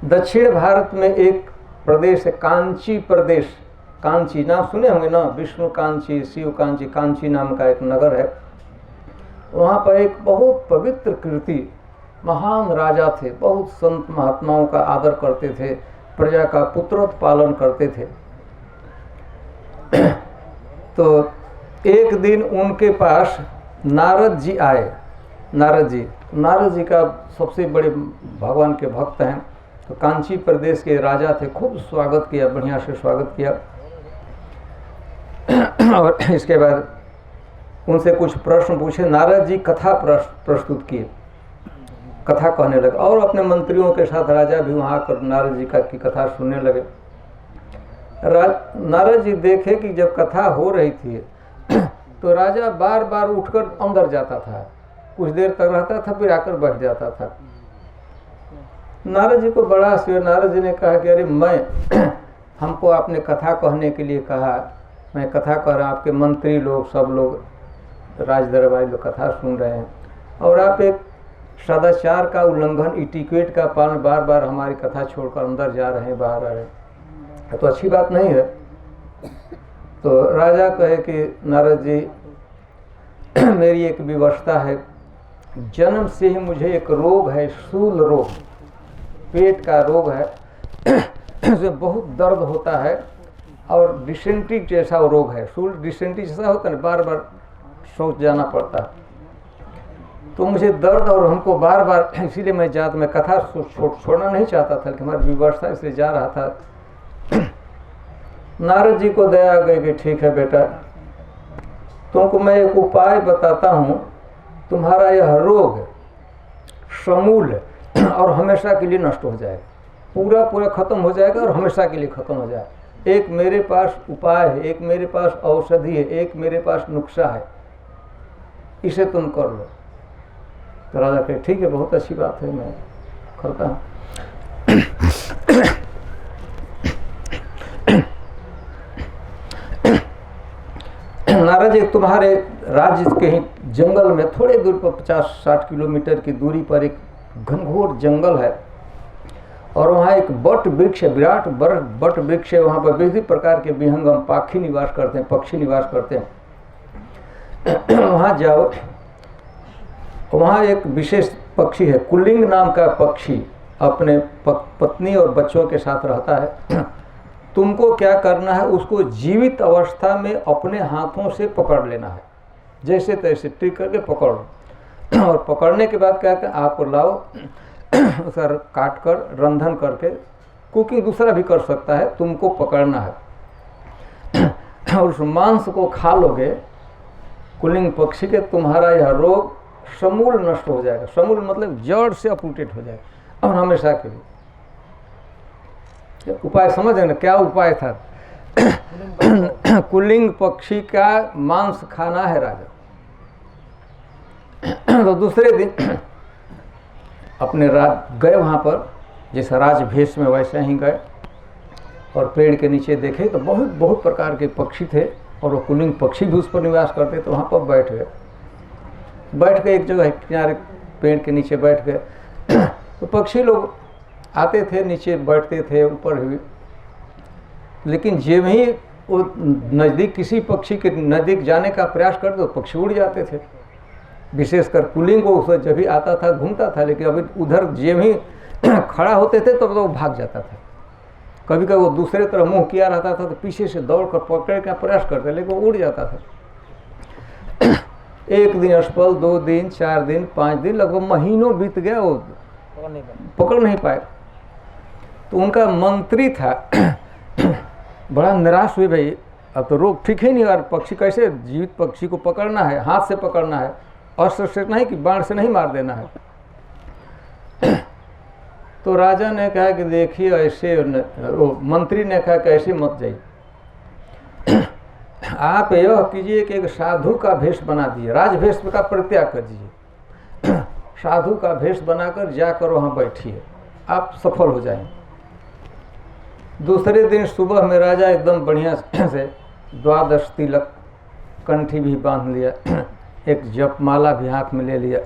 Speaker 4: दक्षिण भारत में एक प्रदेश है, कांची प्रदेश। कांची नाम सुने होंगे ना, विष्णु कांची, शिव कांची, कांची नाम का एक नगर है। वहाँ पर एक बहुत पवित्र कीर्ति, महान राजा थे, बहुत संत महात्माओं का आदर करते थे, प्रजा का पुत्रोत्पालन करते थे। तो एक दिन उनके पास नारद जी आए। नारद जी नारद जी का सबसे बड़े भगवान के भक्त हैं, तो कांची प्रदेश के राजा थे, खूब स्वागत किया, बढ़िया से स्वागत किया। और इसके बाद उनसे कुछ प्रश्न पूछे, नारद जी कथा प्रस्तुत किए, कथा कहने लगे, और अपने मंत्रियों के साथ राजा भी वहाँ आकर नारद जी की कथा सुनने लगे। नारद जी देखे कि जब कथा हो रही थी तो राजा बार बार उठकर अंदर जाता था, कुछ देर तक रहता था, फिर आकर बैठ जाता था। नारद जी को बड़ा आश्चर्य। नारद जी ने कहा कि अरे मैं हमको आपने कथा कहने के लिए कहा, मैं कथा कह रहा, आपके मंत्री लोग सब लोग राज दरबारी लोग कथा सुन रहे हैं, और आप एक सदाचार का उल्लंघन, इटिकेट का पालन, बार बार हमारी कथा छोड़कर अंदर जा रहे हैं, बाहर आ रहे हैं, तो अच्छी बात नहीं है। तो राजा कहे कि नारद जी मेरी एक विवशता है, जन्म से ही मुझे एक रोग है, शूल रोग, पेट का रोग है, उसमें बहुत दर्द होता है, और डिसेंट्री जैसा रोग है, शूल डिसेंट्री जैसा होता है, बार बार शौच जाना पड़ता है, तो मुझे दर्द, और हमको बार बार, इसीलिए मैं कथा छोड़ना नहीं चाहता था, लेकिन हमारी विवशता इसलिए जा रहा था। नारद जी को दया आ गई कि ठीक है बेटा, तुमको मैं एक उपाय बताता हूँ, तुम्हारा यह रोग समूल और हमेशा के लिए नष्ट हो जाएगा, पूरा खत्म हो जाएगा और हमेशा के लिए खत्म हो जाएगा। एक मेरे पास उपाय है, एक मेरे पास औषधि है, एक मेरे पास नुस्खा है, इसे तुम कर लो। तो राजा कहे ठीक है, बहुत अच्छी बात है, मैं करता हूँ। नारद जी, तुम्हारे राज्य के ही जंगल में थोड़े दूर पर 50-60 किलोमीटर की दूरी पर एक घनघोर जंगल है, और वहाँ एक बट वृक्ष है, विराट बट वृक्ष है। वहाँ पर विविध प्रकार के विहंगम पाखी निवास करते हैं, पक्षी निवास करते हैं। वहाँ जाओ, वहाँ एक विशेष पक्षी है, कुलिंग नाम का पक्षी, अपने पत्नी और बच्चों के साथ रहता है। तुमको क्या करना है, उसको जीवित अवस्था में अपने हाथों से पकड़ लेना है, जैसे तैसे ट्रिक करके पकड़ो, और पकड़ने के बाद क्या कर आप लाओ, उसका काट कर रंधन करके, कुकिंग दूसरा भी कर सकता है, तुमको पकड़ना है, और उस मांस को खा लोगे कुलिंग पक्षी के, तुम्हारा यह रोग समूल नष्ट हो जाएगा। समूल मतलब जड़ से अपरूटेड हो जाएगा, और हमेशा के लिए। उपाय समझ ना, क्या उपाय था? कुलिंग पक्षी का मांस खाना है राजा। तो दूसरे दिन अपने गए वहाँ पर, जैसा राजभेष में वैसे ही गए, और पेड़ के नीचे देखे तो बहुत प्रकार के पक्षी थे, और वो कुलिंग पक्षी भी उस पर निवास करते, तो वहाँ पर बैठ गए एक जगह किनारे, पेड़ के नीचे बैठ गए। तो पक्षी लोग आते थे, नीचे बैठते थे, ऊपर भी, लेकिन जब ही वो नज़दीक, किसी पक्षी के नज़दीक जाने का प्रयास करते तो पक्षी उड़ जाते थे। विशेषकर कुलिंग को उसे जब भी आता था घूमता था, लेकिन अभी उधर जब ही खड़ा होते थे तो वो भाग जाता था। कभी कभी वो दूसरे तरफ मुंह किया रहता था तो पीछे से दौड़ कर पकड़ने का प्रयास करते, लेकिन वो उड़ जाता था। एक दिन असफल, 2 दिन, 4 दिन, 5 दिन, लगभग महीनों बीत गया, वो पकड़ नहीं पाए। तो उनका मंत्री था बड़ा निराश हुए, भाई अब तो रोग ठीक ही नहीं, और पक्षी कैसे, जीवित पक्षी को पकड़ना है, हाथ से पकड़ना है, अस्त्र से नहीं कि बाण से नहीं मार देना है। तो राजा ने कहा कि देखिए ऐसे, वो मंत्री ने कहा कि ऐसे मत जाइए, आप यह कीजिए कि एक साधु का भेष बना दिए, राजभेष का परित्याग कर दीजिए, साधु का भेष बनाकर जाकर वहाँ बैठिए, आप सफल हो जाएंगे। दूसरे दिन सुबह में राजा एकदम बढ़िया से 12 तिलक, कंठी भी बांध लिया, एक जपमाला भी हाथ में ले लिया,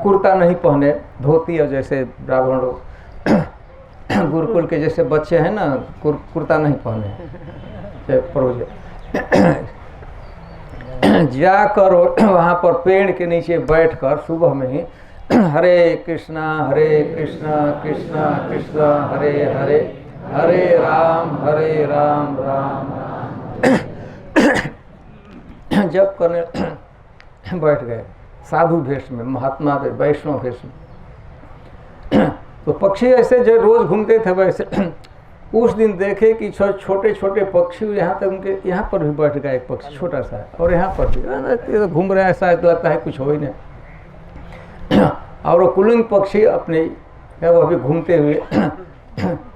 Speaker 4: कुर्ता नहीं पहने, धोती, और जैसे ब्राह्मण लोग गुरुकुल के जैसे बच्चे हैं ना, कुर्ता नहीं पहने, परोजे जाकर वहाँ पर पेड़ के नीचे बैठकर सुबह में ही हरे कृष्णा कृष्णा कृष्णा हरे हरे, हरे राम राम राम जप करने बैठ गए। साधु भेष में, महात्मा में, वैष्णव भेष में। तो पक्षी ऐसे जो रोज घूमते थे वैसे उस दिन देखे कि छोटे छोटे पक्षी यहाँ तक उनके यहाँ पर भी बैठ गया एक पक्षी छोटा सा, और यहाँ पर भी घूम रहे हैं, ऐसा लगता है कुछ हो ही नहीं। और वो कुलिंग पक्षी अपने वो अभी घूमते हुए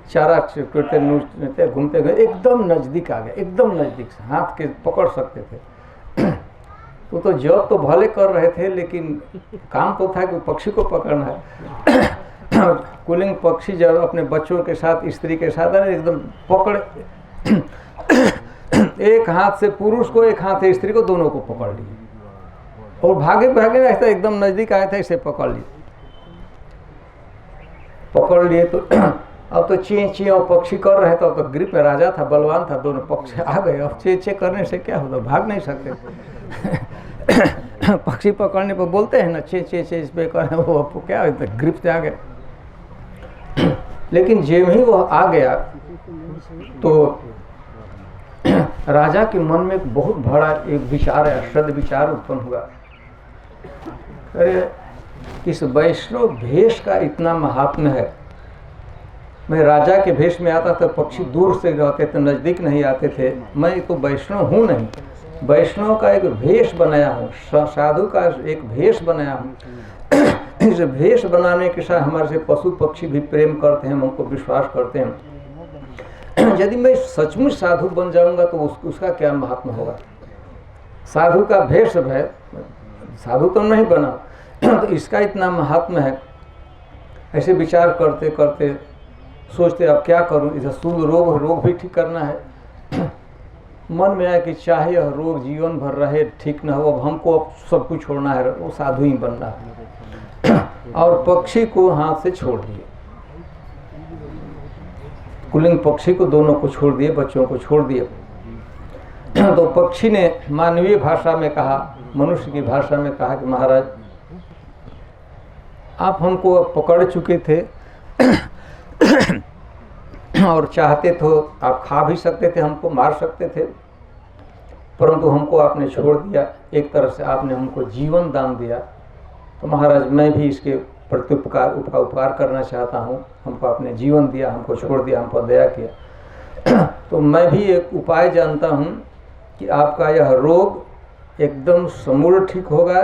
Speaker 4: चारा चुटते घूमते हुए एकदम नज़दीक आ गए, एकदम नज़दीक से हाथ के पकड़ सकते थे। तो जॉब तो भले कर रहे थे, लेकिन काम तो था कि पक्षी को पकड़ना है। कुलिंग पक्षी जब अपने बच्चों के साथ, स्त्री के साथ एकदम पकड़, एक हाथ से पुरुष को, एक हाथ से स्त्री को, दोनों को पकड़ लिए और भागे भागे ऐसा एकदम नज़दीक आया था, इसे पकड़ लिए तो अब तो ची ची और पक्षी कर रहे थे। अब तो ग्रिप में राजा था, बलवान था, दोनों पक्षी आ गए। अब चे करने से क्या होता, भाग नहीं सकते। पक्षी पकड़ने पर बोलते हैं ना, चे इस पे करें, वो क्या होता है, ग्रिप से आ गए। लेकिन जब ही वो आ गया तो राजा के मन में एक बहुत बड़ा एक विचार है, सद्विचार उत्पन्न हुआ। अरे इस वैष्णव भेष का इतना महात्म्य है। मैं राजा के भेष में आता था, पक्षी दूर से रहते थे, नज़दीक नहीं आते थे। मैं तो वैष्णव हूँ नहीं, वैष्णव का एक भेष बनाया हूँ, साधु का एक भेष बनाया हूँ। इस भेष बनाने के साथ हमारे से पशु पक्षी भी प्रेम करते हैं, हमको विश्वास करते हैं। यदि मैं सचमुच साधु बन जाऊंगा तो उसका क्या महात्मा होगा। साधु का भेष है, साधु तो नहीं बना, तो इसका इतना महात्मा है। ऐसे विचार करते करते सोचते अब क्या करूं, इसे सूद रोग भी ठीक करना है। मन में आया कि चाहे यह रोग जीवन भर रहे, ठीक न हो, अब हमको अब सब कुछ छोड़ना है, वो साधु ही बनना है। और पक्षी को हाथ से छोड़ दिए, कुलिंग पक्षी को दोनों को छोड़ दिए, बच्चों को छोड़ दिए। तो पक्षी ने मानवीय भाषा में कहा, मनुष्य की भाषा में कहा कि महाराज आप हमको पकड़ चुके थे और चाहते तो आप खा भी सकते थे, हमको मार सकते थे, परंतु हमको आपने छोड़ दिया। एक तरह से आपने हमको जीवन दान दिया। तो महाराज मैं भी इसके उपकार करना चाहता हूँ। हमको आपने जीवन दिया, हमको छोड़ दिया, हम पर दया किया। तो मैं भी एक उपाय जानता हूँ कि आपका यह रोग एकदम समूल ठीक होगा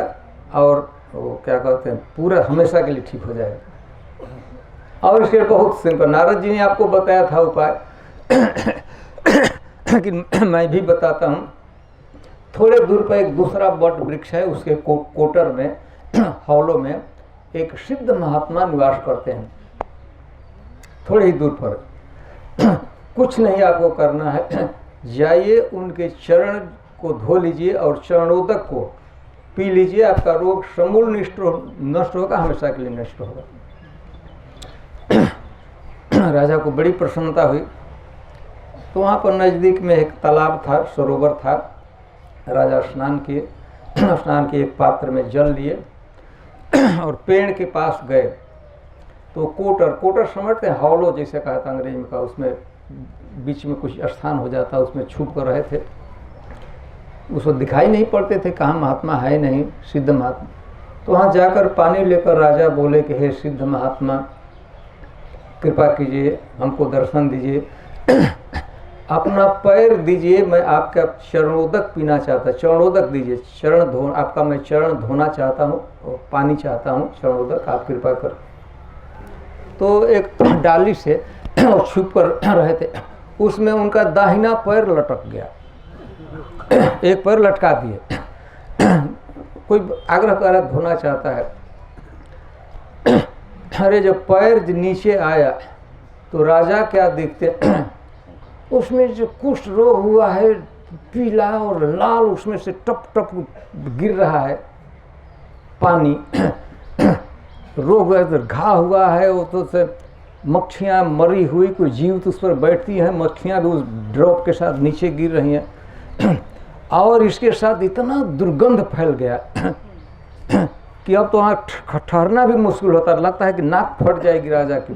Speaker 4: और वो क्या कहते हैं पूरा हमेशा के लिए ठीक हो जाएगा। और इसके बहुत सिंपल, नारद जी ने आपको बताया था उपाय कि मैं भी बताता हूँ। थोड़े दूर पर एक दूसरा बट वृक्ष है, उसके कोटर में, हौलों में एक सिद्ध महात्मा निवास करते हैं, थोड़ी ही दूर पर। कुछ नहीं आपको करना है, जाइए उनके चरण को धो लीजिए और चरणोदक को पी लीजिए, आपका रोग समूल नष्ट होगा, हमेशा के लिए नष्ट होगा। राजा को बड़ी प्रसन्नता हुई। तो वहाँ पर नज़दीक में एक तालाब था, सरोवर था। राजा स्नान किए, स्नान के एक पात्र में जल लिए और पेड़ के पास गए। तो कोटर समझते हैं, हौलो जैसे कहा था अंग्रेजी में, का उसमें बीच में कुछ स्थान हो जाता, उसमें छुप कर रहे थे। उसको दिखाई नहीं पड़ते थे, कहाँ महात्मा है नहीं, सिद्ध महात्मा। तो वहाँ जाकर पानी लेकर राजा बोले कि हे सिद्ध महात्मा, कृपा कीजिए, हमको दर्शन दीजिए, अपना पैर दीजिए, मैं आपका चरणोदक पीना चाहता, चरणोदक दीजिए, चरण धो, आपका मैं चरण धोना चाहता हूँ और पानी चाहता हूँ, चरणोदक आप कृपा कर। तो एक डाली से छुप कर रहे थे, उसमें उनका दाहिना पैर लटक गया, एक पैर लटका दिए। कोई आग्रह कर धोना चाहता है। अरे जब पैर नीचे आया तो राजा क्या देखते, उसमें जो कुष्ठ रोग हुआ है, पीला और लाल, उसमें से टप टप गिर रहा है पानी। रोग घा हुआ है, वो तो से मक्खियाँ मरी हुई, कोई जीव तो उस पर बैठती हैं, मक्खियाँ भी उस ड्रॉप के साथ नीचे गिर रही हैं। और इसके साथ इतना दुर्गंध फैल गया कि अब तो वहाँ ठहरना भी मुश्किल होता, लगता है कि नाक फट जाएगी राजा की।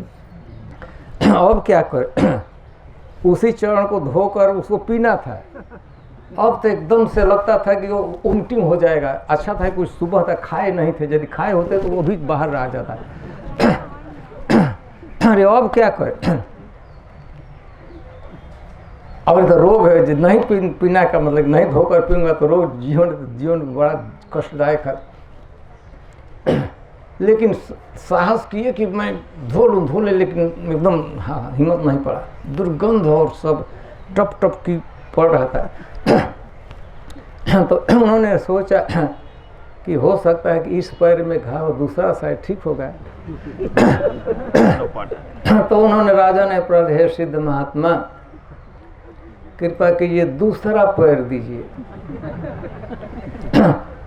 Speaker 4: अब क्या कर, उसी चरण को धोकर उसको पीना था। अब तो एकदम से लगता था कि वो उल्टी हो जाएगा। अच्छा था कुछ सुबह तक खाए नहीं थे, यदि खाए होते तो वो भी बाहर आ जाता। अरे अब क्या करे, अब तो रोग है, नहीं पीना का मतलब नहीं धोकर पीऊंगा तो रोग जीवन बड़ा कष्टदायक है। लेकिन साहस किए कि मैं धो ले, लेकिन एकदम हिम्मत नहीं पड़ा। दुर्गंध और सब टप टप की पड़ रहा था। तो उन्होंने सोचा कि हो सकता है कि इस पैर में घाव दूसरा साइड ठीक होगा। तो उन्होंने राजा ने प्रद हे सिद्ध महात्मा कृपा कीजिए दूसरा पैर दीजिए।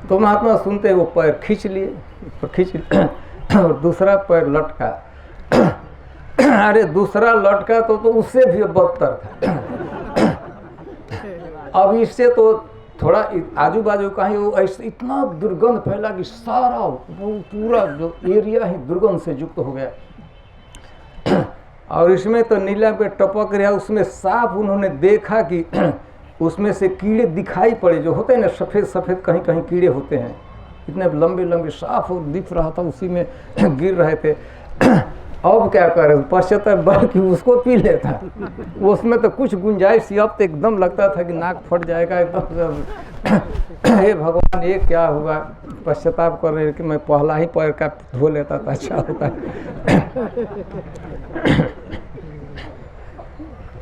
Speaker 4: तो महात्मा सुनते वो पैर खींच लिए और दूसरा पैर लटका। अरे दूसरा लटका तो उससे भी बदतर था। अब इससे तो थोड़ा आजू बाजू कहीं वो ऐसे इतना दुर्गंध फैला कि सारा वो पूरा जो एरिया ही दुर्गंध से युक्त हो गया। और इसमें तो नीला पे टपक रहा, उसमें साफ उन्होंने देखा कि उसमें से कीड़े दिखाई पड़े, जो होते हैं ना सफ़ेद सफ़ेद कहीं कहीं कीड़े होते हैं, इतने लंबे लंबे साफ दिख रहा था, उसी में गिर रहे थे। अब क्या करे, पश्चाताप बल्कि उसको पी लेता। उसमें तो कुछ गुंजाइश थी, अब तो एकदम लगता था कि नाक फट जाएगा एकदम। हे भगवान ये क्या हुआ, पश्चाताप कर रहे कि मैं पहला ही पैर का धो लेता था, अच्छा होता।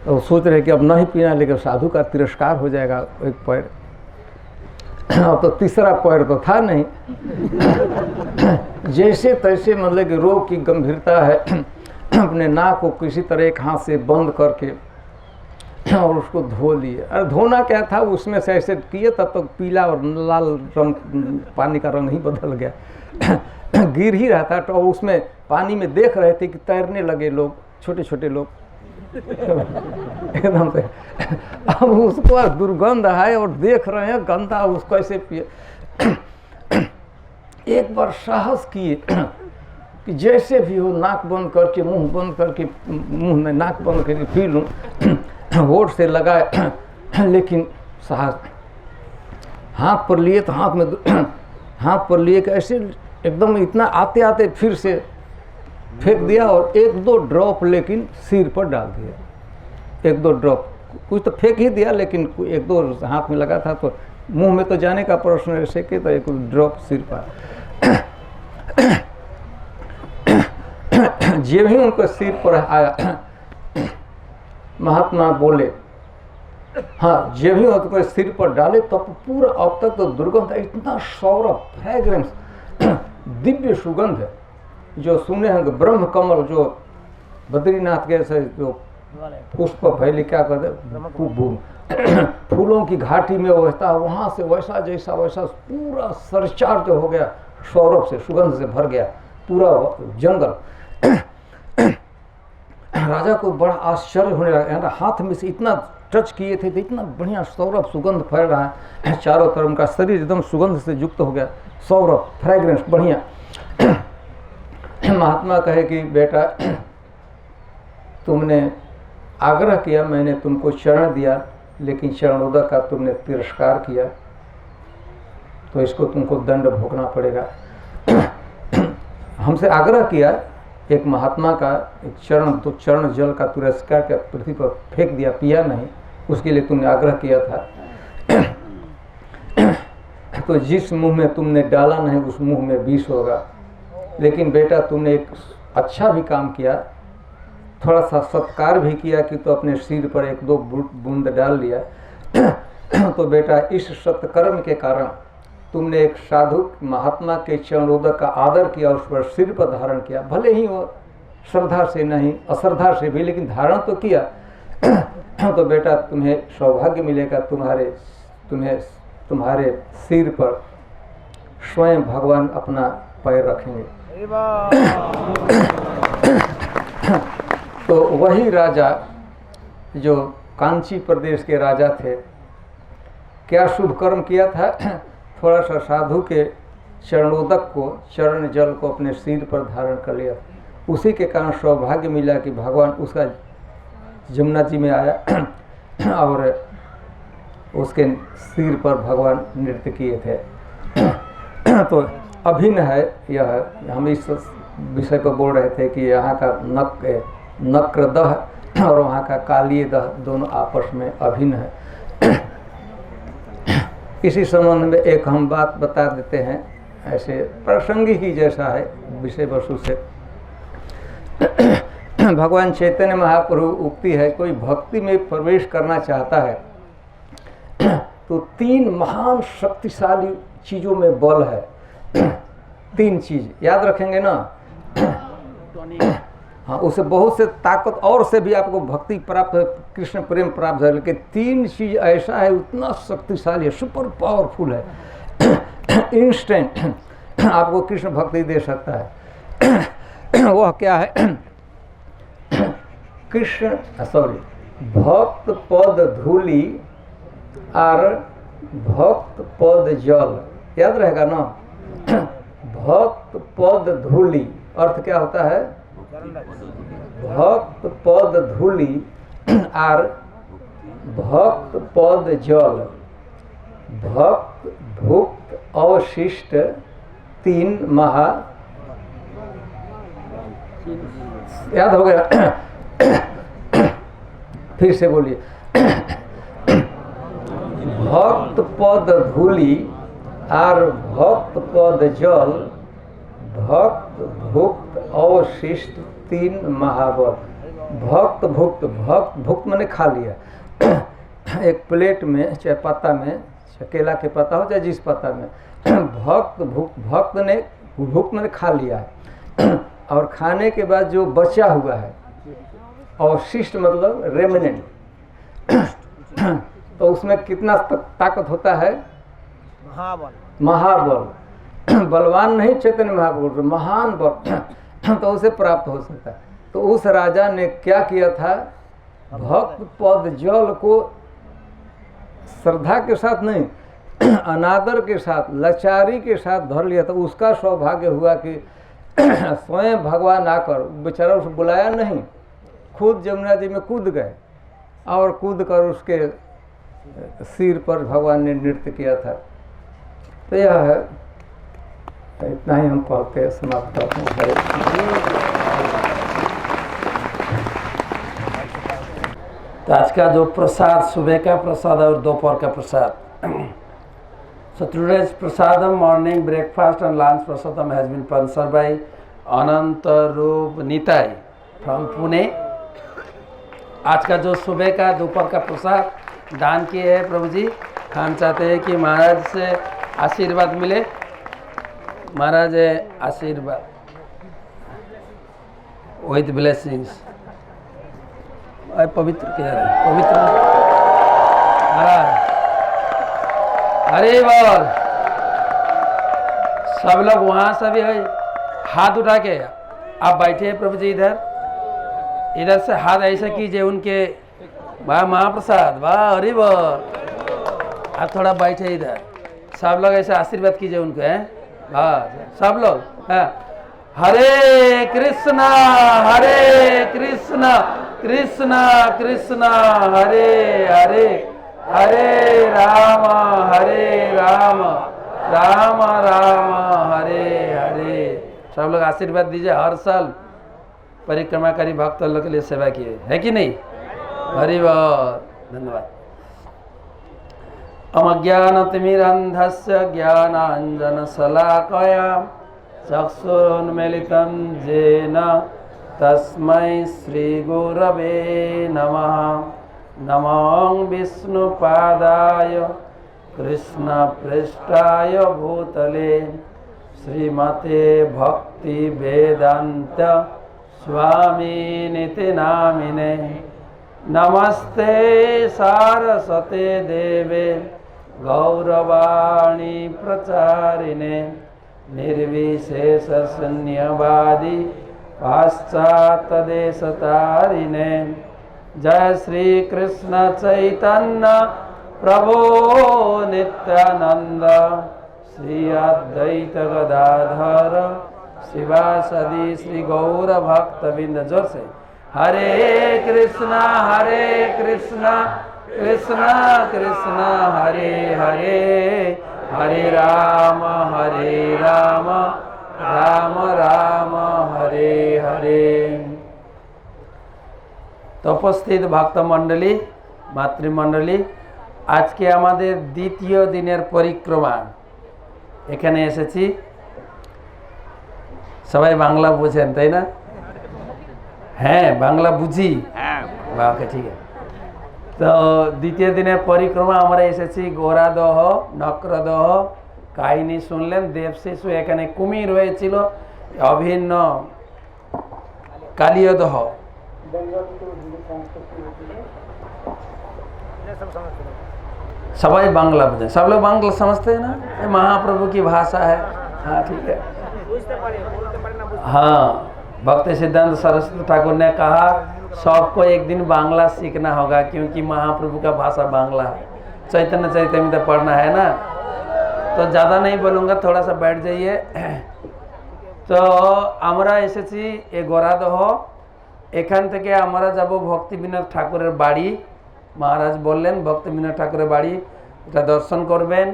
Speaker 4: तो सोच रहे कि अब नहीं पीना, लेकिन साधु का तिरस्कार हो जाएगा एक पैर। अब तो तीसरा पैर तो था नहीं। जैसे तैसे मतलब कि रोग की गंभीरता है, अपने नाक को किसी तरह एक हाथ से बंद करके और उसको धो लिए। अरे धोना क्या था, उसमें से ऐसे किए तब तक पीला और लाल रंग, पानी का रंग ही बदल गया। गिर ही रहा था, तो उसमें पानी में देख रहे थे कि तैरने लगे लोग, छोटे छोटे लोग एकदम से। अब उसको दुर्गंध है और देख रहे हैं गंदा, उसको ऐसे पिए। एक बार साहस किए कि जैसे भी हो नाक बंद करके, मुंह बंद करके, मुंह में नाक बंद करके पी लूँ। होठ से लगाए, लेकिन साहस हाथ पर लिए तो हाथ पर लिए कि ऐसे एकदम इतना आते आते फिर से फेंक दिया और एक दो ड्रॉप लेकिन सिर पर डाल दिया। एक दो ड्रॉप, कुछ तो फेंक ही दिया, लेकिन एक दो हाथ में लगा था, तो मुंह में तो जाने का प्रश्न ऐसे कि तो एक ड्रॉप सिर पर। जे भी उनको सिर पर आया, महात्मा बोले, हाँ जे भी उनको सिर पर डाले तो पूरा अब तक तो दुर्गंध, इतना सौरभ फ्रेग्रेंस, दिव्य सुगंध है। जो सुने हैं ब्रह्म कमल, जो बद्रीनाथ के से जो पुष्प फैली, क्या कहते फूलों की घाटी में वैसा, वहाँ से वैसा जैसा वैसा पूरा सरचार्ज हो गया, सौरभ से, सुगंध से भर गया पूरा जंगल। राजा को बड़ा आश्चर्य होने लगा। हाथ में से इतना टच किए थे तो इतना बढ़िया सौरभ सुगंध फैल रहा है चारों तरफ, का शरीर एकदम सुगंध से युक्त हो गया, सौरभ फ्रेग्रेंस बढ़िया। महात्मा कहे कि बेटा तुमने आग्रह किया, मैंने तुमको चरण दिया, लेकिन चरणोदक का तुमने तिरस्कार किया, तो इसको तुमको दंड भोगना पड़ेगा। हमसे आग्रह किया, एक महात्मा का एक चरण जल का तिरस्कार किया, पृथ्वी पर फेंक दिया, पिया नहीं, उसके लिए तुमने आग्रह किया था। तो जिस मुंह में तुमने डाला नहीं उस मुंह में विष होगा। लेकिन बेटा तुमने एक अच्छा भी काम किया, थोड़ा सा सत्कार भी किया कि तो अपने सिर पर एक दो बूंद डाल लिया। तो बेटा इस सत्कर्म के कारण तुमने एक साधु महात्मा के चरणोदक का आदर किया, उस पर सिर पर धारण किया, भले ही वो श्रद्धा से नहीं अश्रद्धा से भी, लेकिन धारण तो किया। तो बेटा तुम्हें सौभाग्य मिलेगा, तुम्हारे सिर पर स्वयं भगवान अपना पैर रखेंगे। तो वही राजा जो कांची प्रदेश के राजा थे, क्या शुभ कर्म किया था, थोड़ा सा साधु के चरणोदक को, चरण जल को अपने सिर पर धारण कर लिया। उसी के कारण सौभाग्य मिला कि भगवान उसका जमुना जी में आया और उसके सिर पर भगवान नृत्य किए थे। तो अभिन्न है यह। हम इस विषय को बोल रहे थे कि यहाँ का नक्रदह और वहाँ का कालीय दह दोनों आपस में अभिन्न है। इसी संबंध में एक हम बात बता देते हैं, ऐसे प्रासंगिक ही जैसा है विषय वस्तु से। भगवान चैतन्य महाप्रभु उक्ति है, कोई भक्ति में प्रवेश करना चाहता है तो 3 महान शक्तिशाली चीज़ों में बल है। 3 चीज़ याद रखेंगे ना। हाँ, उससे बहुत से ताकत और से भी आपको भक्ति प्राप्त है, कृष्ण प्रेम प्राप्त है, लेकिन 3 चीज़ ऐसा है, उतना शक्तिशाली है, सुपर पावरफुल है, इंस्टेंट आपको कृष्ण भक्ति दे सकता है। वह क्या है? भक्त पद धूलि और भक्त पद जल। याद रहेगा ना। भक्त पद धूलि अर्थ क्या होता है? भक्त पद धूलि और भक्त पद जल। भक्त भुक्त अवशिष्ट 3 महा। याद हो गया? फिर से बोलिए। भक्त पद धूलि और भक्त पद जल, भक्त भुक्त अवशिष्ट 3 महाबल। भक्त भुक्त मैंने खा लिया। एक प्लेट में चाहे पत्ता में, चाहे केला के पत्ता हो चाहे जिस पत्ता में, भक्त भुक्त मैंने खा लिया है। और खाने के बाद जो बचा हुआ है, अवशिष्ट मतलब रेमिनेंट, तो उसमें कितना ताकत होता है? महाबल। बलवान नहीं चैतन्य महाप्रभु, महान बल तो उसे प्राप्त हो सकता है। तो उस राजा ने क्या किया था? भक्त पद जल को श्रद्धा के साथ नहीं, अनादर के साथ, लाचारी के साथ धर लिया। तो उसका सौभाग्य हुआ कि स्वयं भगवान आकर, बेचारा उसे बुलाया नहीं, खुद जमुना जी में कूद गए और कूद कर उसके सिर पर भगवान ने नृत्य किया था। तो यह है, इतना ही हम पढ़ते हैं, समाप्त करते हैं।
Speaker 3: तो आज का जो प्रसाद, सुबह का प्रसाद और दोपहर का प्रसाद, so today's prasadam, morning breakfast and lunch prasadam has been sponsored by Anantarup Nitai from Pune. आज का जो सुबह का दोपहर का प्रसाद दान किए है प्रभु जी, हम चाहते हैं कि महाराज से आशीर्वाद मिले। महाराज आशीर्वाद विथ ब्लेसिंग्स। पवित्र किया है, पवित्र महाराज। अरे बोल, सब लोग वहाँ से भी है, हाथ उठा के आप बैठे हैं प्रभु जी। इधर से हाथ ऐसे कीजिए उनके, वाह महाप्रसाद, वाह हरि बोल। आप थोड़ा बैठे इधर, सब लोग ऐसे आशीर्वाद कीजिए उनको, हैं? वाह सब लोग। हरे कृष्णा कृष्णा कृष्णा हरे हरे, हरे राम राम राम हरे हरे। सब लोग आशीर्वाद दीजिए। हर साल परिक्रमाकारी भक्त लोग के लिए सेवा किए है कि नहीं? हरि बोल, धन्यवाद। अमज्ञानतिमिरन्धस्य ज्ञानाञ्जनशलाकया चक्षुरुन्मीलितं येन तस्मै श्रीगुरवे नमः। नमो विष्णुपादाय कृष्णपृष्ठाय भूतले श्रीमते भक्तिवेदान्त स्वामिनिति नामिने। नमस्ते सारस्वते देवे गौरवाणी प्रचारिणे निर्विशेषशून्यवादी पाश्चात्यदेशतारिणे। जय श्री कृष्ण चैतन्य प्रभो नित्यानंद श्री अद्वैत गदाधर शिवासदि श्री गौर भक्तबिंद। जोर से हरे कृष्णा कृष्ण कृष्ण हरे हरे हरे राम राम राम हरे हरे। तो उपस्थित भक्तमंडली मातृमंडली, আজকে আমাদের দ্বিতীয় দিনের পরিক্রমা। এখানে এসেছি, সবাই বাংলা বোঝেন তাই না? হ্যাঁ, বাংলা বুঝি। ওকে, ঠিক আছে। তো দ্বিতীয় দিনের পরিক্রমা আমরা এসেছি গোরাদহ নক্রদহ। কাহিনী শুনলেন, দেব শিশু এখানে কুমির হয়েছিল, অভিন্ন কালিয়দহ। सबाई बांग्ला बुझे, सब लोग बांग्ला समझते हैं ना? ये महाप्रभु की भाषा है। हाँ, ठीक है। हाँ, भक्त सिद्धांत सरस्वती ठाकुर ने कहा सबको एक दिन बांग्ला सीखना होगा, क्योंकि महाप्रभु का भाषा बांग्ला है। चैतन्य चैतन्य पढ़ना है ना, तो ज़्यादा नहीं बोलूँगा, थोड़ा सा बैठ जाइए। तो আমরা এসেছি এই গোরাদহ। এখান থেকে আমরা যাব ভক্তিবিনোদ ঠাকুরের বাড়ি। মহারাজ বললেন ভক্তিবিনোদ ঠাকুরের বাড়ি, এটা দর্শন করবেন,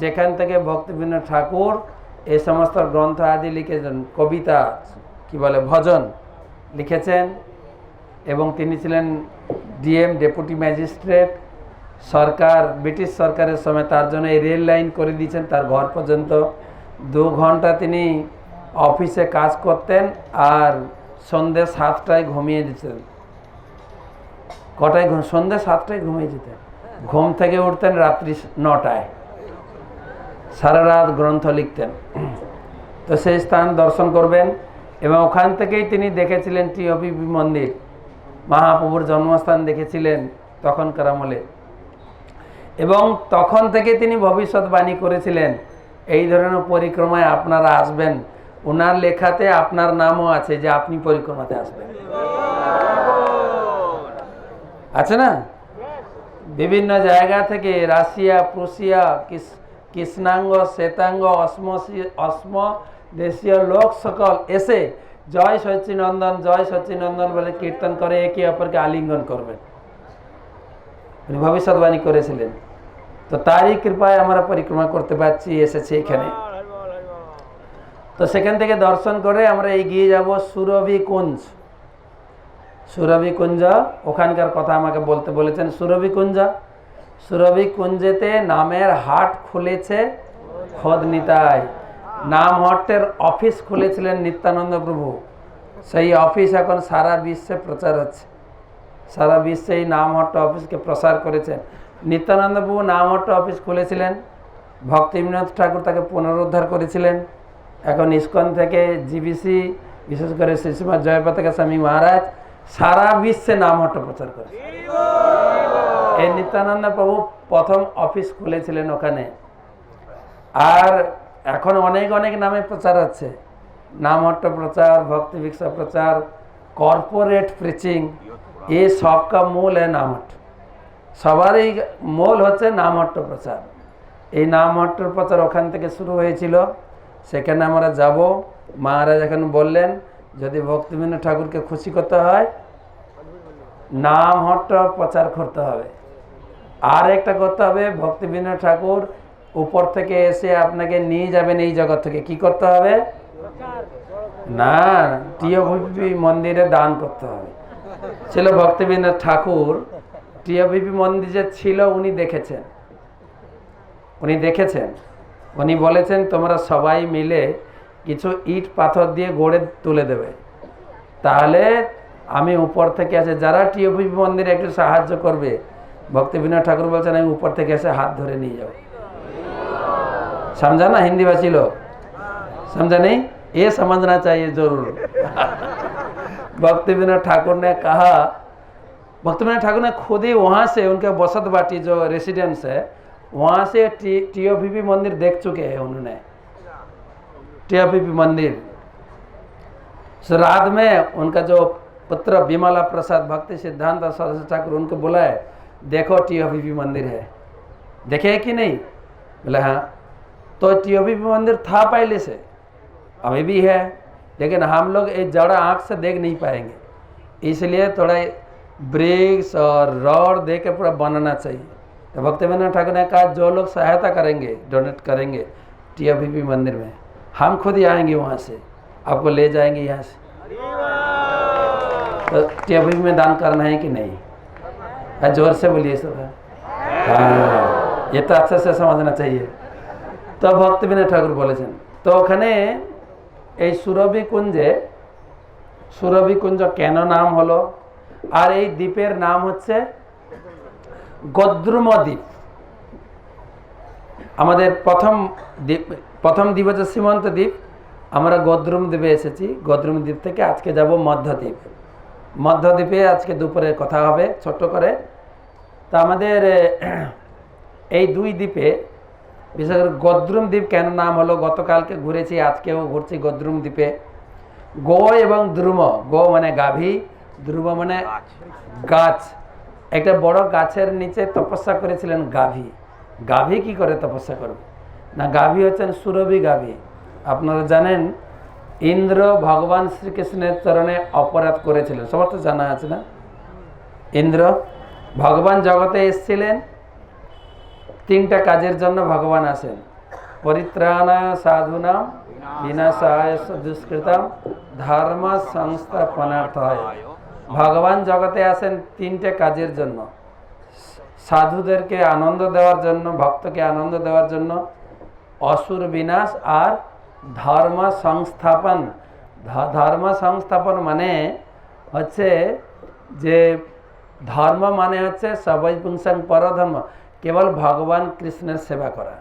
Speaker 3: যেখান থেকে ভক্তিবিনোদ ঠাকুর এই সমস্ত গ্রন্থ আদি লিখেছেন, কবিতা কি বলে ভজন লিখেছেন। এবং তিনি ছিলেন ডিএম, ডেপুটি ম্যাজিস্ট্রেট। সরকার, ব্রিটিশ সরকারের সময় তার জন্য এই রেল লাইন করে দিয়েছেন তার ঘর পর্যন্ত। 2 ঘন্টা তিনি অফিসে কাজ করতেন আর সন্ধ্যে 7টায় ঘুমিয়ে দিতেন। কটায়? সন্ধ্যে 7টায় ঘুমিয়ে যেতেন। ঘুম থেকে উঠতেন রাত্রি 9টায়, সারা রাত গ্রন্থ লিখতেন। তো সেই স্থান দর্শন করবেন। এবং ওখান থেকেই তিনি দেখেছিলেন টিওপিপি মন্দির, মহাপ্রভুর জন্মস্থান দেখেছিলেন তখনকার আমলে। এবং তখন থেকে তিনি ভবিষ্যৎবাণী করেছিলেন এই ধরনের পরিক্রমায় আপনারা আসবেন। ওনার লেখাতে আপনার নামও আছে যে আপনি পরিক্রমাতে আসবেন, আছে না? বিভিন্ন জায়গা থেকে রাশিয়া, প্রুশিয়া, কৃষ্ণাঙ্গ, শ্বেতাঙ্গ, অস্ম দেশীয় লোক সকল এসে জয় সচ্চিনন্দন বলে কীর্তন করে একে অপরকে আলিঙ্গন করবেন। উনি ভবিষ্যৎবাণী করেছিলেন। তো তারই কৃপায় আমরা পরিক্রমা করতে পারছি, এসেছি এখানে। তো সেখান থেকে দর্শন করে আমরা এগিয়ে যাব সুরভি কুঞ্জ। সুরভি কুঞ্জ, ওখানকার কথা আমাকে বলতে বলেছেন। সুরভি কুঞ্জেতে নামের হাট খুলেছে খোদ নিতাই। নাম হট্টের অফিস খুলেছিলেন নিত্যানন্দ প্রভু। সেই অফিস এখন সারা বিশ্বে প্রচার হচ্ছে। সারা বিশ্বে এই নামহট্ট অফিসকে প্রসার করেছেন নিত্যানন্দ প্রভু। নামহট্ট অফিস খুলেছিলেন, ভক্তিবিনোদ ঠাকুর তাকে পুনরুদ্ধার করেছিলেন। এখন ইস্কন থেকে জিবিসি, বিশেষ করে শ্রীশ্রীমৎ জয়পতাকা স্বামী মহারাজ সারা বিশ্বে নামহট্ট প্রচার করে। এই নিত্যানন্দ প্রভু প্রথম অফিস খুলেছিলেন ওখানে। আর এখন অনেক অনেক নামে প্রচার হচ্ছে, নামহট্ট প্রচার, ভক্তি ভিক্ষা প্রচার, কর্पोरेट প্রিচিং। ये सबका मूल है नामहट्ट। সবারই মূল হচ্ছে নামহট্ট প্রচার। এই নামহট্টর প্রচার ওখান থেকে শুরু হয়েছিল। সেখানে আমরা যাব। মহারাজ এখন বললেন যদি ভক্তিবিনোদ ঠাকুরকে খুশি করতে হয় নামহট্ট প্রচার করতে হবে। আর একটা করতে হবে, ভক্তিবিনোদ ঠাকুর উপর থেকে এসে আপনাকে নিয়ে যাবেন এই জগৎ থেকে। কি করতে হবে? না, টিওপিপি মন্দিরে দান করতে হবে। ছিল ভক্তিবিনোদ ঠাকুর টিওপিপি মন্দির যে ছিল উনি দেখেছেন। উনি বলেছেন তোমরা সবাই মিলে কিছু ইট পাথর দিয়ে গড়ে তুলে দেবে, তাহলে আমি উপর থেকে এসে যারা টিওপিপি মন্দিরে একটু সাহায্য করবে, ভক্তিবিনোদ ঠাকুর বলছেন আমি উপর থেকে এসে হাত ধরে নিয়ে যাব। समझा ना हिंदी भाषी लोग? समझा नहीं? ये समझना चाहिए जरूर। भक्तिविनोद ठाकुर ने कहा, भक्तिविनोद ठाकुर ने खुद ही वहाँ से उनके बसत बाटी जो रेसिडेंस है वहाँ से टीओपीपी मंदिर देख चुके हैं उन्होंने। टीओपीपी मंदिर श्राद्ध में उनका जो पुत्र विमला प्रसाद भक्ति सिद्धांत सरस्वती ठाकुर उनको बुलाए, देखो टीओपीपी मंदिर है, देखे कि नहीं? बोले हाँ। तो टीओपीपी मंदिर था पहले से, अभी भी है, लेकिन हम लोग एक जड़ा आँख से देख नहीं पाएंगे, इसलिए थोड़ा ब्रिक्स और रॉड दे के पूरा बनाना चाहिए। तो भक्तिविनोद ठाकुर ने कहा जो लोग सहायता करेंगे, डोनेट करेंगे टीआईपीपी मंदिर में, हम खुद ही आएंगे वहाँ से, आपको ले जाएंगे यहाँ से। तो टीआईपीपी में दान करना है कि नहीं? जोर से बोलिए सब। हाँ, ये तो अच्छे से समझना चाहिए। तो भक्तिविनोद ठाकुर বলেছেন, তো ওখানে এই সুরভি কুঞ্জ কেন নাম হলো, আর এই দ্বীপের নাম হচ্ছে গদ্রুম দ্বীপ। আমাদের প্রথম দ্বীপ হচ্ছে সীমান্ত দ্বীপ, আমরা গদ্রুম দ্বীপে এসেছি। গদ্রুম দ্বীপ থেকে আজকে যাব মধ্যদ্বীপ। মধ্যদ্বীপে আজকে দুপুরে কথা হবে ছোট্ট করে। তা আমাদের এই দুই দ্বীপে, বিশেষ করে গদ্রুম দ্বীপ কেন নাম হলো, গতকালকে ঘুরেছি, আজকেও ঘুরছি গদ্রুম দ্বীপে। গো এবং দ্রুম, গো মানে গাভী, দ্রুম মানে গাছ। একটা বড় গাছের নিচে তপস্যা করেছিলেন গাভী। গাভী কি করে তপস্যা করবে না? গাভী হচ্ছেন সুরভি গাভী। আপনারা জানেন ইন্দ্র ভগবান শ্রীকৃষ্ণের চরণে অপরাধ করেছিলেন, সবার তো জানা আছে না? ইন্দ্র ভগবান জগতে এসেছিলেন তিনটা কাজের জন্য। ভগবান আসেন পরিত্রাণায় সাধুনাম বিনাশায় দুষ্কৃতাম ধর্ম সংস্থাপনার্থায়। ভগবান জগতে আসেন তিনটে কাজের জন্য, সাধুদেরকে আনন্দ দেওয়ার জন্য, ভক্তকে আনন্দ দেওয়ার জন্য, অসুর বিনাশ আর ধর্ম সংস্থাপন। ধর্ম সংস্থাপন মানে হচ্ছে যে ধর্ম মানে হচ্ছে সবাই পুংসাং পরধর্ম, কেবল ভগবান কৃষ্ণের সেবা করা।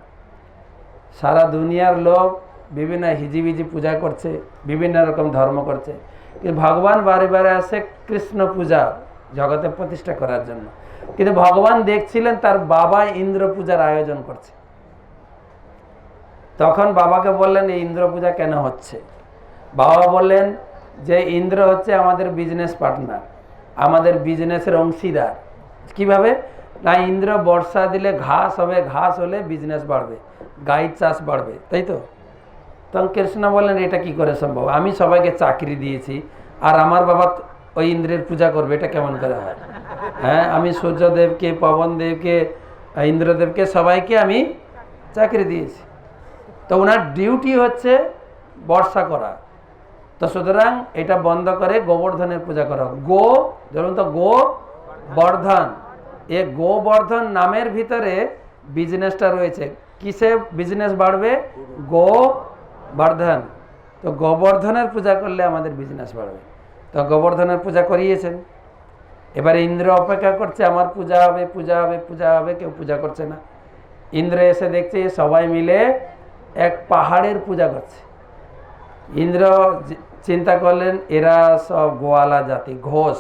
Speaker 3: সারা দুনিয়ার লোক বিভিন্ন হিজিবিজি পূজা করছে, বিভিন্ন রকম ধর্ম করছে, কিন্তু ভগবান বারে বারে আসে কৃষ্ণ পূজা জগতে প্রতিষ্ঠা করার জন্য। কিন্তু ভগবান দেখছিলেন তার বাবা ইন্দ্র পূজার আয়োজন করছে। তখন বাবাকে বললেন এই ইন্দ্র পূজা কেন হচ্ছে? বাবা বললেন যে ইন্দ্র হচ্ছে আমাদের বিজনেস পার্টনার, আমাদের বিজনেসের অংশীদার। কিভাবে না? ইন্দ্র বর্ষা দিলে ঘাস হবে, ঘাস হলে বিজনেস বাড়বে, গাই চাষ বাড়বে, তাই তো? তখন কৃষ্ণ বললেন এটা কি করে সম্ভব? আমি সবাইকে চাকরি দিয়েছি আর আমার বাবা ওই ইন্দ্রের পূজা করবে, এটা কেমন করে হয়? হ্যাঁ, আমি সূর্যদেবকে, পবনদেবকে, ইন্দ্রদেবকে সবাইকে আমি চাকরি দিয়েছি। তো ওনার ডিউটি হচ্ছে বর্ষা করা। তো সুতরাং এটা বন্ধ করে গোবর্ধনের পূজা করা। গো ধরুন তো গো বর্ধন, এ গোবর্ধন নামের ভিতরে বিজনেসটা রয়েছে। কিসে বিজনেস বাড়বে? গো বর্ধন। তো গোবর্ধনের পূজা করলে আমাদের বিজনেস বাড়বে। তো গোবর্ধনের পূজা করিয়েছেন। এবারে ইন্দ্র অপেক্ষা করছে আমার পূজা হবে, পূজা হবে, পূজা হবে, কেউ পূজা করছে না। ইন্দ্র এসে দেখছে সবাই মিলে এক পাহাড়ের পূজা করছে। ইন্দ্র চিন্তা করলেন এরা সব গোয়ালা জাতি, ঘোষ,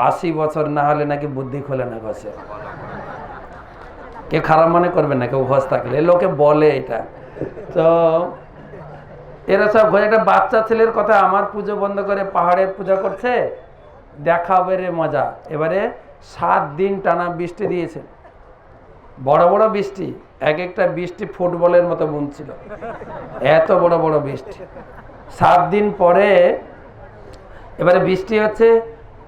Speaker 3: 80 বছর না হলে নাকি বুদ্ধি খোলে না ঘোষে। কেউ খারাপ মনে করবে না, কেউ ঘোষ থাকলে, লোকে বলে এটা। তো এরা সব ঘোষ, একটা বাচ্চা ছেলের কথা, আমার পুজো বন্ধ করে পাহাড়ের পূজা করছে, দেখাবে রে মজা। এবারে 7 দিন টানা বৃষ্টি দিয়েছে, বড় বড় বৃষ্টি, এক একটা বৃষ্টি ফুটবলের মতো বুনছিল, এত বড় বড় বৃষ্টি। 7 দিন পরে এবারে বৃষ্টি হচ্ছে,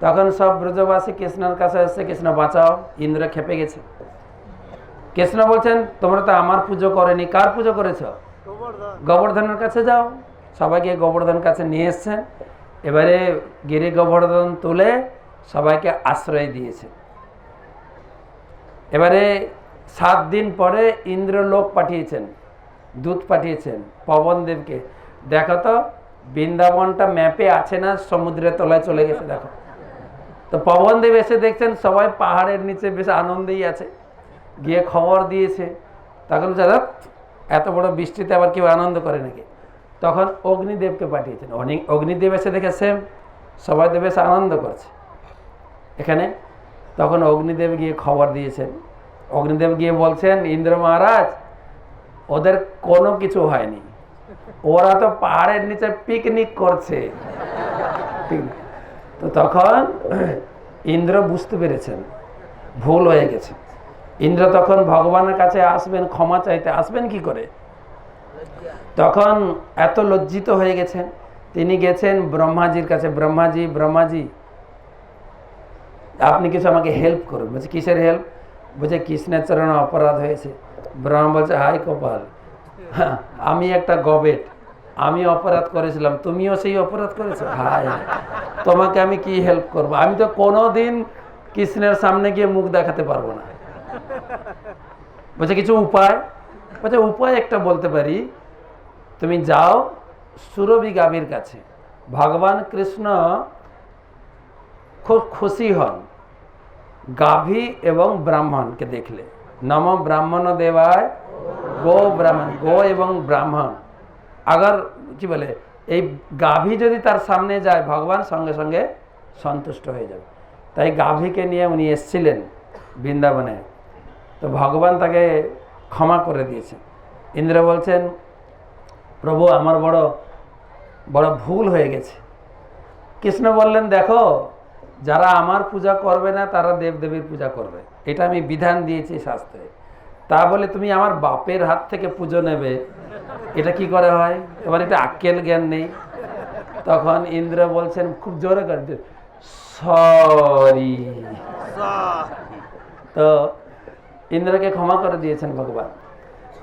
Speaker 3: তখন সব ব্রজবাসী কৃষ্ণের কাছে আসছে, কৃষ্ণ বাঁচাও, ইন্দ্র খেপে গেছে। কৃষ্ণ বলছেন তোমরা তো আমার পুজো করেনি, কার পুজো করেছ? গোবর্ধনের কাছে যাও। সবাইকে গোবর্ধন কাছে নিয়ে এসছেন। এবারে গিরি গোবর্ধন তুলে সবাইকে আশ্রয় দিয়েছে। এবারে 7 দিন পরে ইন্দ্র লোক পাঠিয়েছেন, দূত পাঠিয়েছেন পবনদেবকে, দেখো তো বৃন্দাবনটা ম্যাপে আছে না সমুদ্রের তলায় চলে গেছে, দেখো। তো পবনদেব এসে দেখছেন সবাই পাহাড়ের নিচে বেশ আনন্দেই আছে, গিয়ে খবর দিয়েছে। তখন যারা এত বড় বৃষ্টিতে আবার কেউ আনন্দ করে নাকি? তখন অগ্নিদেবকে পাঠিয়েছেন। অগ্নিদেব এসে দেখে সেম সবাই তো বেশ আনন্দ করছে এখানে। তখন অগ্নিদেব গিয়ে খবর দিয়েছেন। অগ্নিদেব গিয়ে বলছেন ইন্দ্র মহারাজ ওদের কোনো কিছু হয়নি, ওরা তো পাহাড়ের নিচে পিকনিক করছে। তো তখন ইন্দ্র বুঝতে পেরেছেন ভুল হয়ে গেছে। ইন্দ্র তখন ভগবানের কাছে আসবেন, ক্ষমা চাইতে আসবেন কি করে? তখন এত লজ্জিত হয়ে গেছেন, তিনি গেছেন ব্রহ্মাজির কাছে। ব্রহ্মাজি আপনি কিছু আমাকে হেল্প করুন। বলছে কিসের হেল্প? বলছে কৃষ্ণের চরণে অপরাধ হয়েছে। ব্রহ্মা বলছে হাই কপাল, হ্যাঁ আমি একটা গবেট, আমি অপরাধ করেছিলাম, তুমিও সেই অপরাধ করেছো, হায় তোমাকে আমি কি হেল্প করব? আমি তো কোনোদিন কৃষ্ণের সামনে গিয়ে মুখ দেখাতে পারবো না। বলছে কিছু উপায়? বলছে উপায় একটা বলতে পারি, তুমি যাও সুরভি গাভীর কাছে। ভগবান কৃষ্ণ খুব খুশি হন গাভী এবং ব্রাহ্মণকে দেখলে। নম ব্রাহ্মণ দেবায় গো ব্রাহ্মণ, গো এবং ব্রাহ্মণ আগার কি বলে, এই গাভী যদি তার সামনে যায় ভগবান সঙ্গে সঙ্গে সন্তুষ্ট হয়ে যাবে। তাই গাভীকে নিয়ে উনি এসছিলেন বৃন্দাবনে। তো ভগবান তাকে ক্ষমা করে দিয়েছেন। ইন্দ্র বলছেন প্রভু আমার বড় বড় ভুল হয়ে গেছে। কৃষ্ণ বললেন দেখো, যারা আমার পূজা করবে না তারা দেবদেবীর পূজা করবে, এটা আমি বিধান দিয়েছি শাস্ত্রে। তা বলে তুমি আমার বাপের হাত থেকে পুজো নেবে, এটা কি করে হয়? তোমার এটা আক্কেল জ্ঞান নেই। তখন ইন্দ্র বলছেন খুব জোরে করে, সরি। তো ইন্দ্রকে ক্ষমা করে দিয়েছেন ভগবান।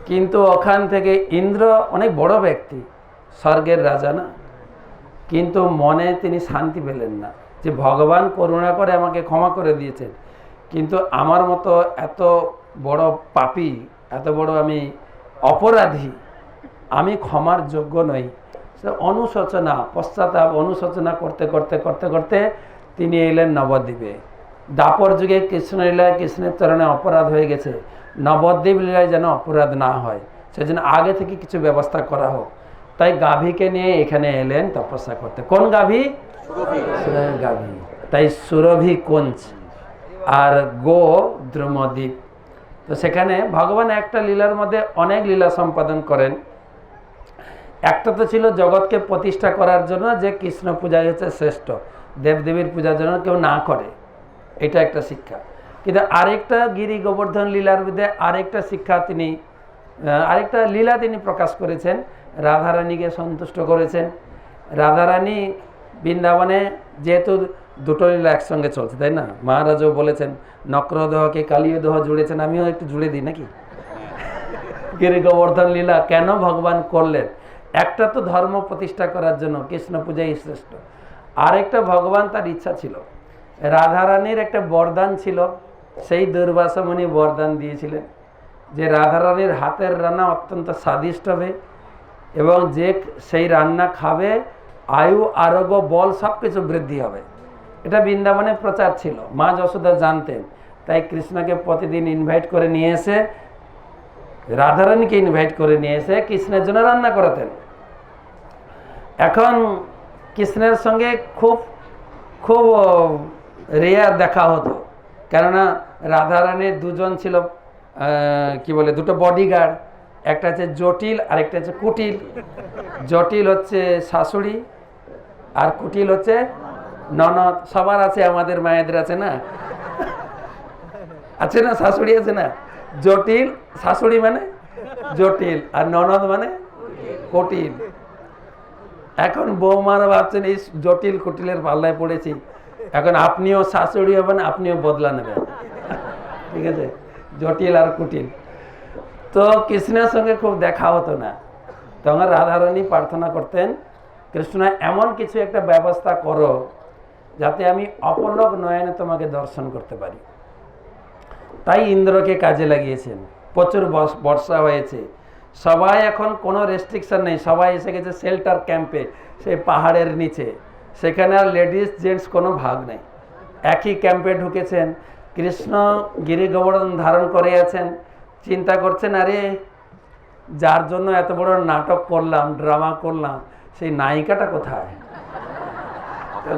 Speaker 3: কিন্তু ওখান থেকে ইন্দ্র অনেক বড় ব্যক্তি, স্বর্গের রাজা না, কিন্তু মনে তিনি শান্তি পেলেন না যে ভগবান করুণা করে আমাকে ক্ষমা করে দিয়েছেন, কিন্তু আমার মতো এত বড় পাপী, এত বড় আমি অপরাধী, আমি ক্ষমার যোগ্য নই। অনুশোচনা, পশ্চাতাপ, অনুশোচনা করতে করতে করতে করতে তিনি এলেন নবদ্বীপে। দাপর যুগে কৃষ্ণ লীলায় কৃষ্ণের চরণে অপরাধ হয়ে গেছে, নবদ্বীপ লীলায় যেন অপরাধ না হয় সেজন্য আগে থেকে কিছু ব্যবস্থা করা হোক। তাই গাভীকে নিয়ে এখানে এলেন তপস্যা করতে। কোন গাভী? গাভী। তাই সুরভি কুঞ্জ আর গো দ্রুমদ্বীপ। তো সেখানে ভগবান একটা লীলার মধ্যে অনেক লীলা সম্পাদন করেন। একটা তো ছিল জগৎকে প্রতিষ্ঠা করার জন্য, যে কৃষ্ণ পূজাই হচ্ছে শ্রেষ্ঠ, দেবদেবীর পূজার জন্য কেউ না করে, এটা একটা শিক্ষা। কিন্তু আরেকটা গিরি গোবর্ধন লীলার মধ্যে আরেকটা শিক্ষা তিনি, আরেকটা লীলা তিনি প্রকাশ করেছেন, রাধারানীকে সন্তুষ্ট করেছেন। রাধারানী বৃন্দাবনে যেহেতু দুটো লীলা একসঙ্গে চলছে, তাই না? মহারাজও বলেছেন নক্রদহকে কালীয় দহ জুড়েছেন, আমিও একটু জুড়ে দিই নাকি। গিরি গোবর্ধন লীলা কেন ভগবান করলেন? একটা তো ধর্ম প্রতিষ্ঠা করার জন্য, কৃষ্ণ পূজাই শ্রেষ্ঠ। আরেকটা ভগবান তার ইচ্ছা ছিল, রাধারানীর একটা বরদান ছিল, সেই দুর্বাসা মুনি বরদান দিয়েছিলেন যে রাধারানীর হাতের রান্না অত্যন্ত স্বাদিষ্ট হবে এবং যে সেই রান্না খাবে আয়ু আরোগ্য বল সব কিছু বৃদ্ধি হবে। এটা বৃন্দাবনে প্রচার ছিল, মা যশোদা জানতেন। তাই কৃষ্ণকে প্রতিদিন ইনভাইট করে নিয়ে এসে, রাধারানীকে ইনভাইট করে নিয়ে এসে কৃষ্ণের জন্য রান্না করাতেন। এখন কৃষ্ণের সঙ্গে খুব খুব রেয়ার দেখা হতো, কেননা রাধারানীর দুজন ছিল কি বলে, দুটো বডিগার্ড, একটা হচ্ছে জটিল আর একটা হচ্ছে কুটিল। জটিল হচ্ছে শাশুড়ি আর কুটিল হচ্ছে ননদ। সবার আছে, আমাদের মায়েদের আছে না, আছে না, শাশুড়ি আছে না। জটিল শাশুড়ি মানে জটিল আর ননদ মানে কুটিল। এখন বৌমারা ভাবছেন এই জটিল কুটিলের পাল্লায় পড়েছি, এখন আপনিও শাশুড়ি হবেন, আপনিও বদলা নেবেন, ঠিক আছে, জটিল আর কুটিল। তো কৃষ্ণের সঙ্গে খুব দেখা হতো না। তখন রাধারানী প্রার্থনা করতেন, কৃষ্ণ এমন কিছু একটা ব্যবস্থা করো যাতে আমি অপলক নয়নে তোমাকে দর্শন করতে পারি। তাই ইন্দ্রকে কাজে লাগিয়েছেন। প্রচুর বর্ষা হয়েছে, সবাই এখন কোনো রেস্ট্রিকশন নেই, সবাই এসে গেছে শেল্টার ক্যাম্পে, সেই পাহাড়ের নিচে। সেখানে আর লেডিস জেন্টস কোনো ভাগ নেই, একই ক্যাম্পে ঢুকেছেন। কৃষ্ণ গিরি গোবর্ধন ধারণ করে আছেন, চিন্তা করছেন আরে যার জন্য এত বড় নাটক করলাম, ড্রামা করলাম, সেই নায়িকাটা কোথায়?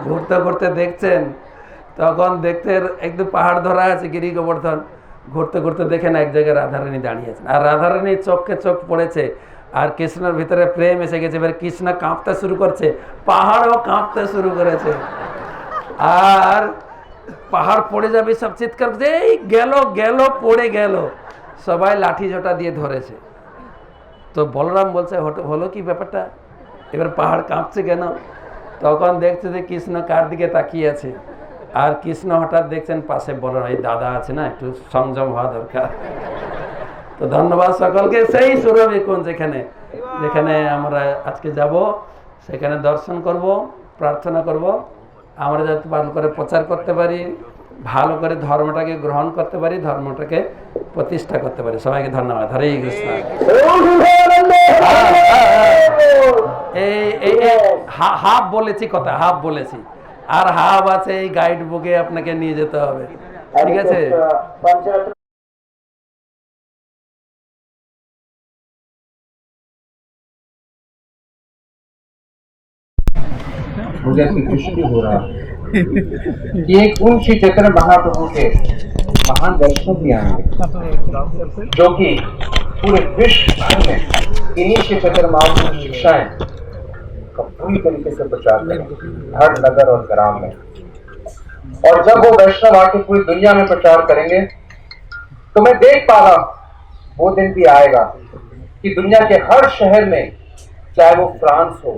Speaker 3: ঘুরতে ঘুরতে দেখছেন, তখন দেখতে একদম পাহাড় ধরা আছে গিরি গোবর্ধন, ঘুরতে ঘুরতে দেখেন এক জায়গায় রাধারানী দাঁড়িয়ে আছেন, আর রাধারানীর চোখে চোখ পড়েছে, আর কৃষ্ণের ভিতরে প্রেম এসে গেছে। এবার কৃষ্ণ কাঁপতে শুরু করছে, পাহাড়ও কাঁপতে শুরু করেছে, আর পাহাড় পড়ে যাবে সব চিৎকার করছে, এই গেল গেল পড়ে গেল, সবাই লাঠি ঝোঁটা দিয়ে ধরেছে। তো বলরাম বলছে হলো কি ব্যাপারটা, এবার পাহাড় কাঁপছে কেন? তখন দেখছে যে কৃষ্ণ কার দিকে তাকিয়ে আছে, আর কৃষ্ণ হঠাৎ দেখছেন পাশে বড় এই দাদা আছে না, একটু সংযম হওয়া দরকার। তো ধন্যবাদ সকলকে। সেই সুরভিকুঞ্জ যেখানে আমরা আজকে যাব, সেখানে দর্শন করব, প্রার্থনা করব, আমরা যাতে ভালো করে প্রচার করতে পারি, ভালো করে ধর্মটাকে গ্রহণ করতে পারি, ধর্মটাকে প্রতিষ্ঠা করতে পারি। সবাইকে ধন্যবাদ। হরে কৃষ্ণ। এই হাফ বলেছি, কথা হাফ বলেছি, আর হাফ আছে এই গাইড বুকে আপনাকে নিয়ে যেতে হবে, ঠিক আছে?
Speaker 1: मुझे ऐसी दृष्टि हो रहा है कि एक उन श्री चैतन्य महाप्रभु के महान दर्शन भी आएंगे, जो कि पूरे विश्व भर में इन्हीं श्री चैतन्य महाप्रभु की शिक्षाएं का पूरी तरीके से प्रचार करेंगे, हर नगर और ग्राम में। और जब वो वैष्णव आके पूरी दुनिया में प्रचार करेंगे, तो मैं देख पा रहा हूं वो दिन भी आएगा कि दुनिया के हर शहर में, चाहे वो फ्रांस हो,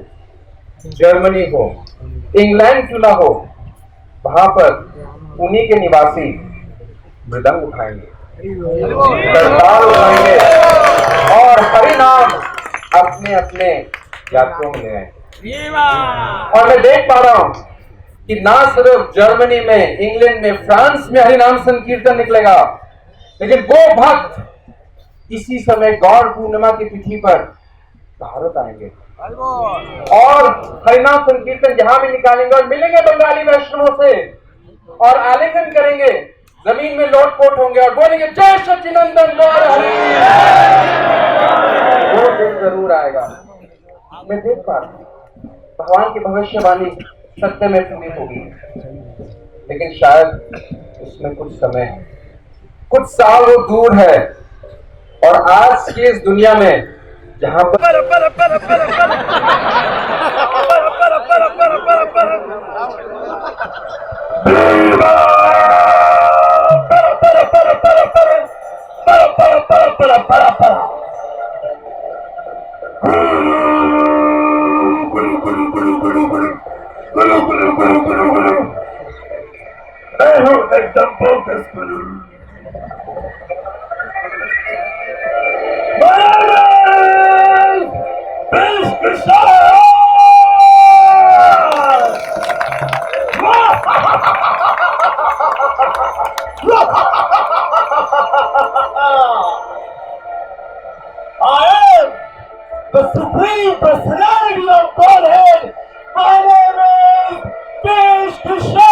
Speaker 1: जर्मनी हो, इंग्लैंड क्यों ना हो, वहां पर उन्हीं के निवासी मृदंग उठाएंगे, करताल उठाएंगे और हरि नाम अपने अपने यात्रों में ले आएंगे। और मैं देख पा रहा हूं कि ना सिर्फ जर्मनी में, इंग्लैंड में, फ्रांस में हरिनाम संकीर्तन निकलेगा, लेकिन वो भक्त इसी समय गौर पूर्णिमा की तिथि पर भारत आएंगे और हरिनाम संकीर्तन जहां भी निकालेंगे और मिलेंगे बंगाली वैष्णवों से और आलिंगन करेंगे, जमीन में लोटपोट होंगे और बोलेंगे जय सच्चिनंदन गौर हरि। वो दिन जरूर आएगा। मैं देख पा रहा हूं भगवान की भविष्यवाणी सत्य में पूरी होगी, लेकिन शायद इसमें कुछ समय, कुछ साल वो दूर है। और आज की इस दुनिया में जहां पर
Speaker 5: the Supreme Personality of Godhead. My name is Vishnu.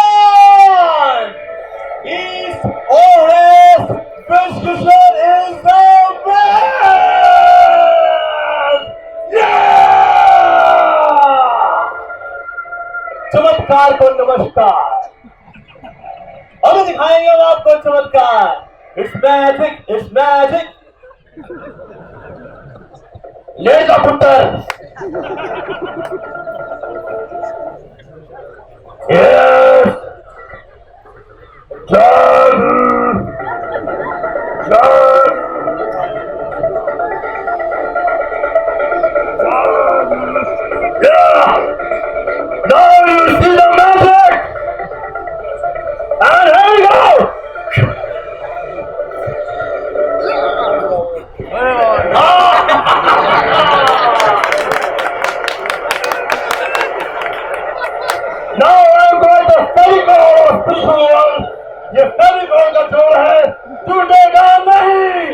Speaker 5: East or West, Vishnu is the best. Yeah! चमत्कार को नमस्कार। अभी दिखाएंगे हम आपको चमत्कार। It's magic, it's magic. ले जा पुत्र। Yes. John. Yeah. Now you see the magic. And here we go. Now I'm going to Fevicol special. ये फेविकोल का जोड़ है, टूटेगा नहीं।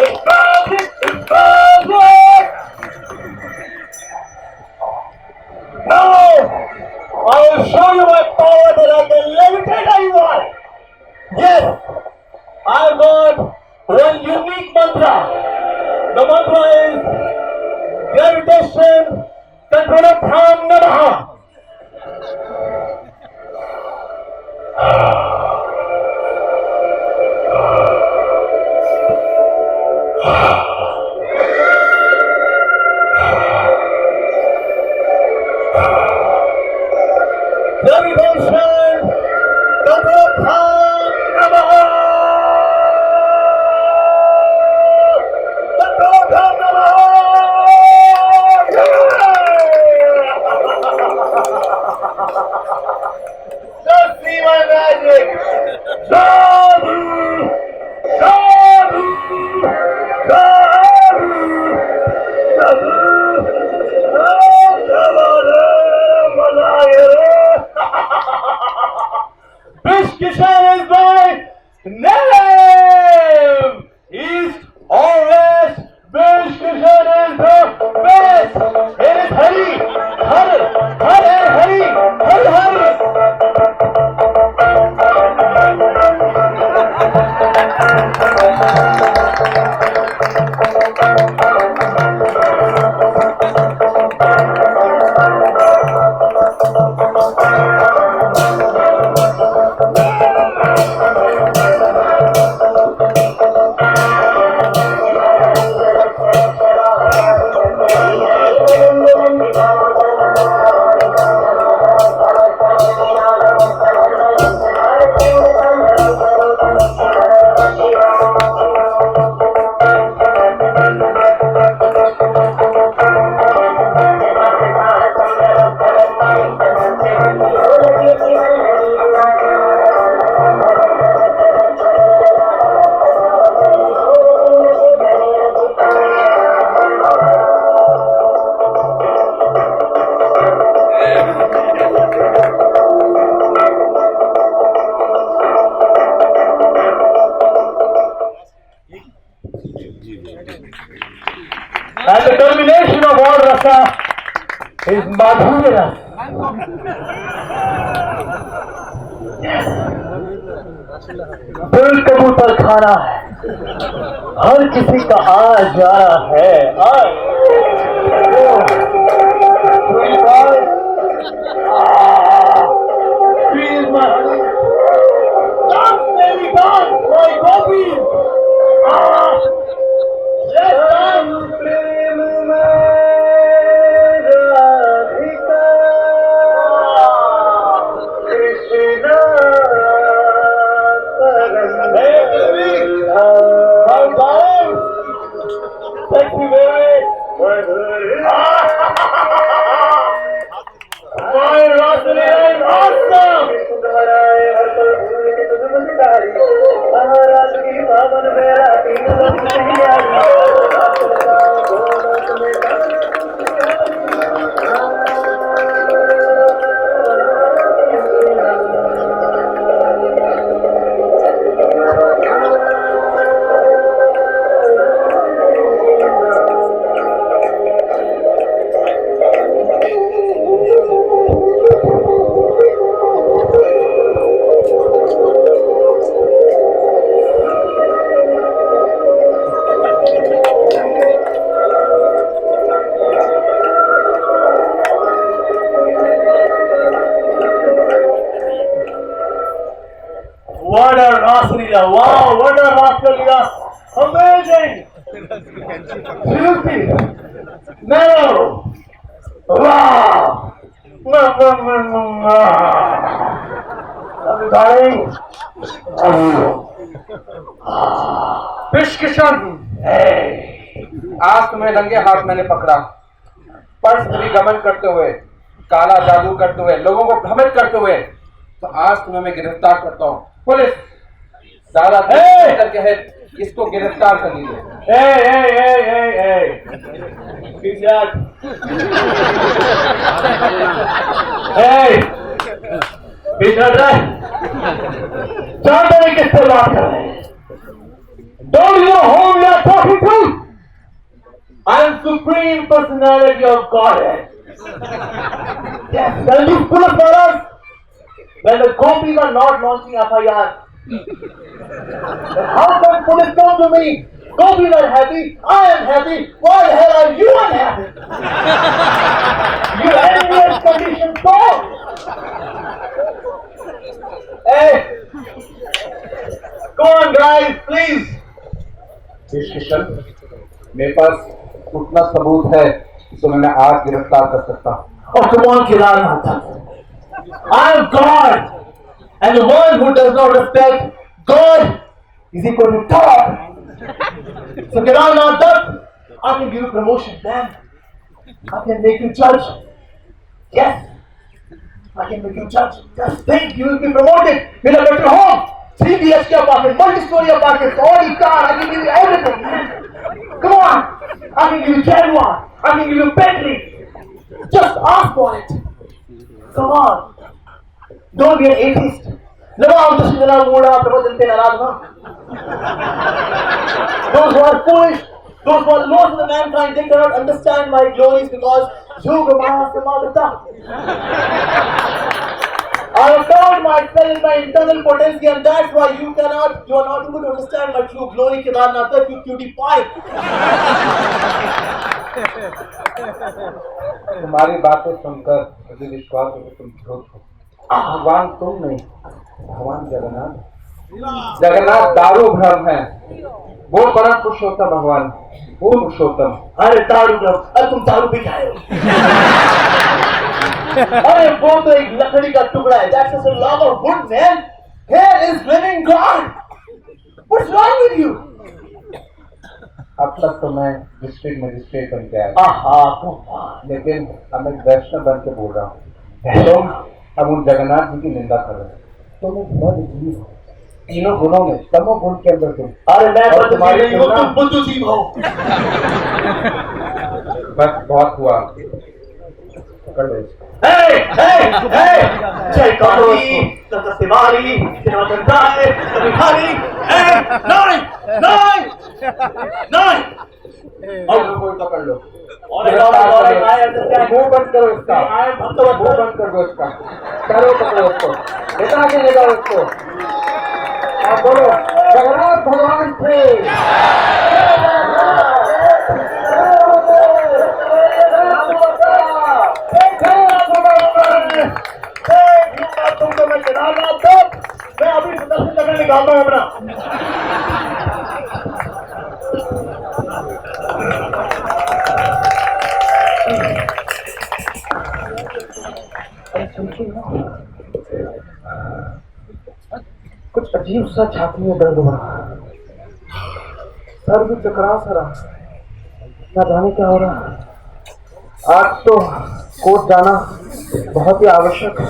Speaker 5: It's magic, it's magic. Now I will show you my power that I can levitate anyone. Yes, I got one unique mantra. The mantra is gravitation controlatham namaha. Gravitation controlatham namaha. Controlatham namaha. And the termination of all rasa is madhurya rasa. दिल कबूतर खाना है, हर किसी का आ जाना है। Feel my honey. Dance, baby, dance, my gopi. Yes, dance. प्रेम में Radhika Krishna Sexy baby. My Rosary is awesome. What a Rasalila! Wow, what a Rasalila! Amazing! Juicy! Mellow! Wow! Darling!
Speaker 1: Wish Kishan, आज तुम्हें नंगे हाथ मैंने पकड़ा, पर स्त्री गमन करते हुए, काला जादू करते हुए, लोगों को भ्रमित करते हुए, तो आज तुम्हें मैं गिरफ्तार करता हूँ। पुलिस ज्यादा करके है, इसको गिरफ्तार कर लीजिए।
Speaker 5: किससे बात कर रहे हैं? Don't you know whom you are talking to? I am Supreme Personality of Godhead. Yes, tell me, police brothers, when the gopis are not launching FIR, then how come police come to me? Gopis are happy, I am happy. Why the hell are you unhappy? You envious condition so? Hey, go on guys, please.
Speaker 1: Wish Kishan, मेरे पास उतना सबूत है जिसको मैं आज गिरफ्तार कर सकता हूँ।
Speaker 5: Oh, come on, Kedarnath. I am God, and the one who does not respect God is equal to dog. So Kedarnath, I can give you promotion, man. I can make you judge. Yes, I can make you judge. Just think, you will be promoted in a better home. 3 BHK apartment, multi-story apartment, Audi car. I can give you everything, man. Come on, I can give you Jaguar. I can give you Bentley. Just ask for it. Come on. Don't be an atheist. Those who are foolish, those who are lost in the mankind, they cannot understand my glories because Yoga Mahasamadata. I have found myself in my internal potency, and that's why you are not able to understand my true glory, Kedarnath, you cutie pie.
Speaker 1: तुम्हारी बातें सुनकर मुझे विश्वास हो कि तुम झूठ हो। भगवान तुम नहीं, भगवान जगन्नाथ जगन्नाथ दारू भ्रम है, वो परम पुरुषोत्तम भगवान, वो पुरुषोत्तम।
Speaker 5: अरे दारू ब्रह्म, अरे तुम दारू भी खाए हो। अरे वो तो एक लकड़ी का टुकड़ा है। That's just a log of wood, man. Here is living God. What's wrong with you?
Speaker 1: अब तक तो मैं डिस्ट्रिक्ट मजिस्ट्रेट बन के आया,
Speaker 5: आहा, भगवान।
Speaker 1: लेकिन अब मैं वैष्णव बन के बोल रहा हूँ। तुम अब उन जगन्नाथ जी की निंदा कर रहे हो। तुम एक बद जीव हो, तीनों गुणों में, तमो गुण के अंदर तुम।
Speaker 5: अरे मैं
Speaker 1: और तुम्हारी
Speaker 5: नहीं हूँ, तुम
Speaker 1: तुलना-
Speaker 5: बुद्धू जीव हो।
Speaker 1: बस बहुत हुआ, पकड़ लो इसको।
Speaker 5: Hey, hey, hey! जय काली, तथा शिवाली, शिवाचंद्राय, कविहारी। Hey, नहीं, नहीं, नहीं!
Speaker 1: और कोई पकड़ लो।
Speaker 5: और एक और,
Speaker 1: मुंह बंद करो इसका, मुंह बंद कर दो इसका, करो पकड़ो उसको, इतना के ले जाओ इसको। आप बोलो जगन्नाथ भगवान थे।
Speaker 5: तुमको मैं जनाब दो, मैं अभी दर्शन करने निकालता हूँ अपना।
Speaker 1: कुछ अजीब सा छाती में दर्द हो रहा, सर भी चकरा सा रहा, ना जाने क्या हो रहा। आज तो कोर्ट जाना बहुत ही आवश्यक है।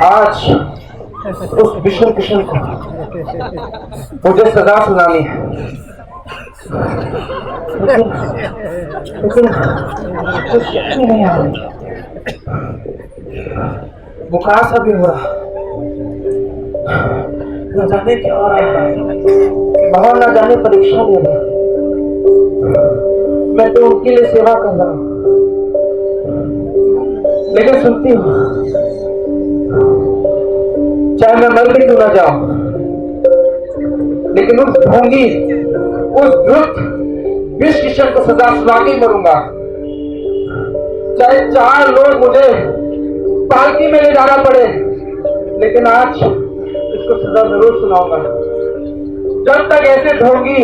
Speaker 1: आज उस विष्णु किशन को मुझे सजा सुनानी है, लेकिन कुछ शक्ति नहीं आ रही, बुखार सा भी हो रहा, न जाने क्या हो रहा है, बाहर न जाने परीक्षा ले रहा। मैं तो उनके लिए सेवा कर रहा हूँ, लेकिन सुनती हूँ चाहे मैं मर भी क्यों ना जाऊं, लेकिन उस ढोंगी, उस दुष्ट विष किशन को सजा सुना के ही मरूंगा। चाहे 4 लोग मुझे पालकी में ले जाना पड़े, लेकिन आज इसको सजा जरूर सुनाऊंगा। जब तक ऐसे ढोंगी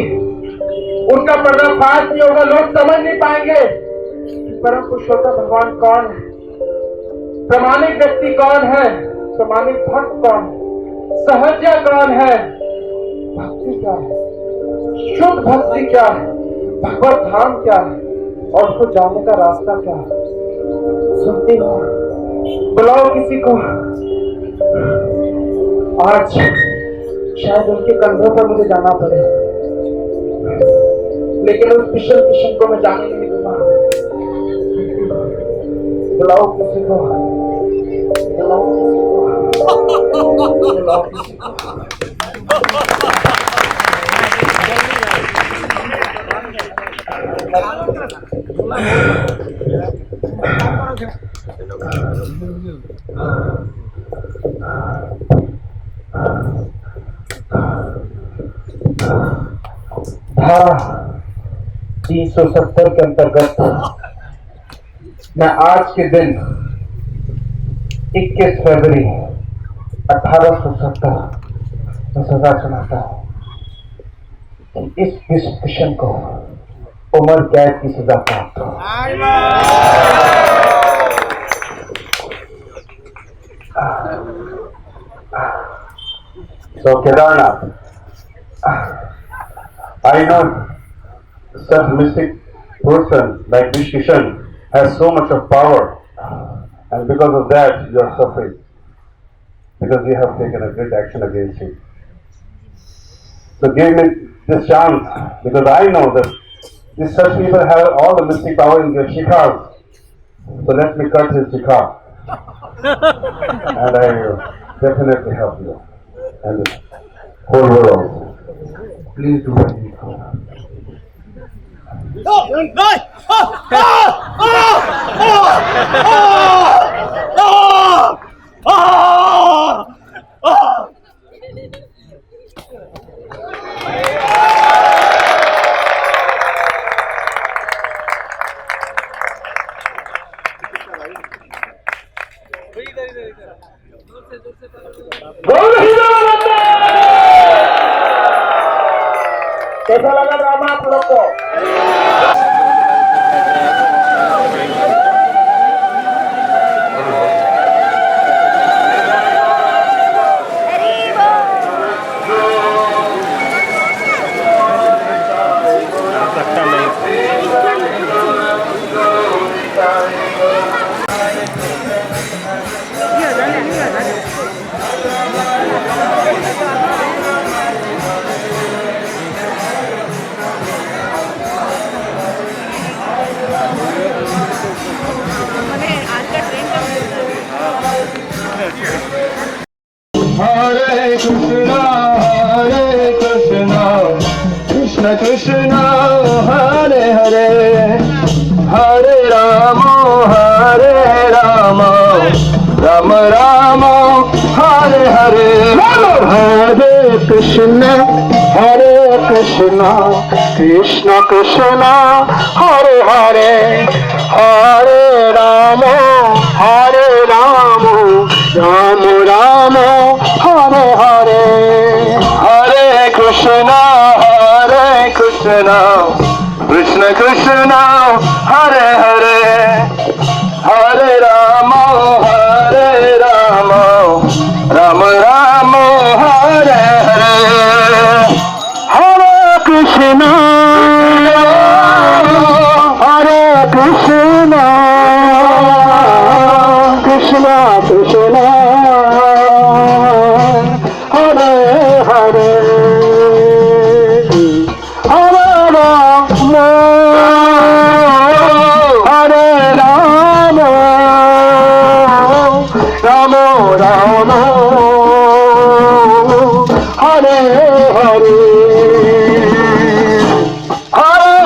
Speaker 1: उनका पर्दाफाश नहीं होगा, लोग समझ नहीं पाएंगे परम पुरुषोत्तम भगवान कौन है, प्रामाणिक व्यक्ति कौन है, प्रामाणिक भक्त कौन है, सहज्य कौन है, भक्ति क्या है, शुद्ध भक्ति क्या है, भगवत धाम क्या है, और उसको जानने का रास्ता क्या है। सुनती हो, बुलाओ किसी को। आज शायद उनके कंधों पर मुझे जाना पड़े, लेकिन उस विष्णु किशन को मैं जाने नहीं दूंगा। बुलाओ किसी को, बुलाओ किसी को, बुलाओ किसी को। धारा 370 के अंतर्गत मैं आज के दिन 21 फरवरी 1870 में सजा सुनाता हूँ कि इस विष्णु किशन को उम्र कैद की सजा प्राप्त हो। So Kedarnath, I know such mystic person like Vishnu Kishan has so much of power, and because of that you are suffering, because you have taken a great action against him. So give me this chance, because I know that these such people have all the mystic power in their shikhas. So let me cut his shikha, and I will definitely help you and the whole world. Please do what you can.
Speaker 5: बोल ही दो। कैसा लगा drama आप लोग को?
Speaker 6: Hare Krishna, Krishna Krishna, Hare Hare, Hare Rama, Rama Rama, Hare Hare, Hare Krishna, Krishna Krishna, Hare Hare, Hare Rama, Rama Rama, Hare Hare, Hare Krishna, Krishna Krishna, Hare Hare, Hare Rama, Rama Rama, Hare Hare, Hare Krishna, Krishna Krishna, Hare Hare, Hare Rama, Rama Rama, Hare Hare,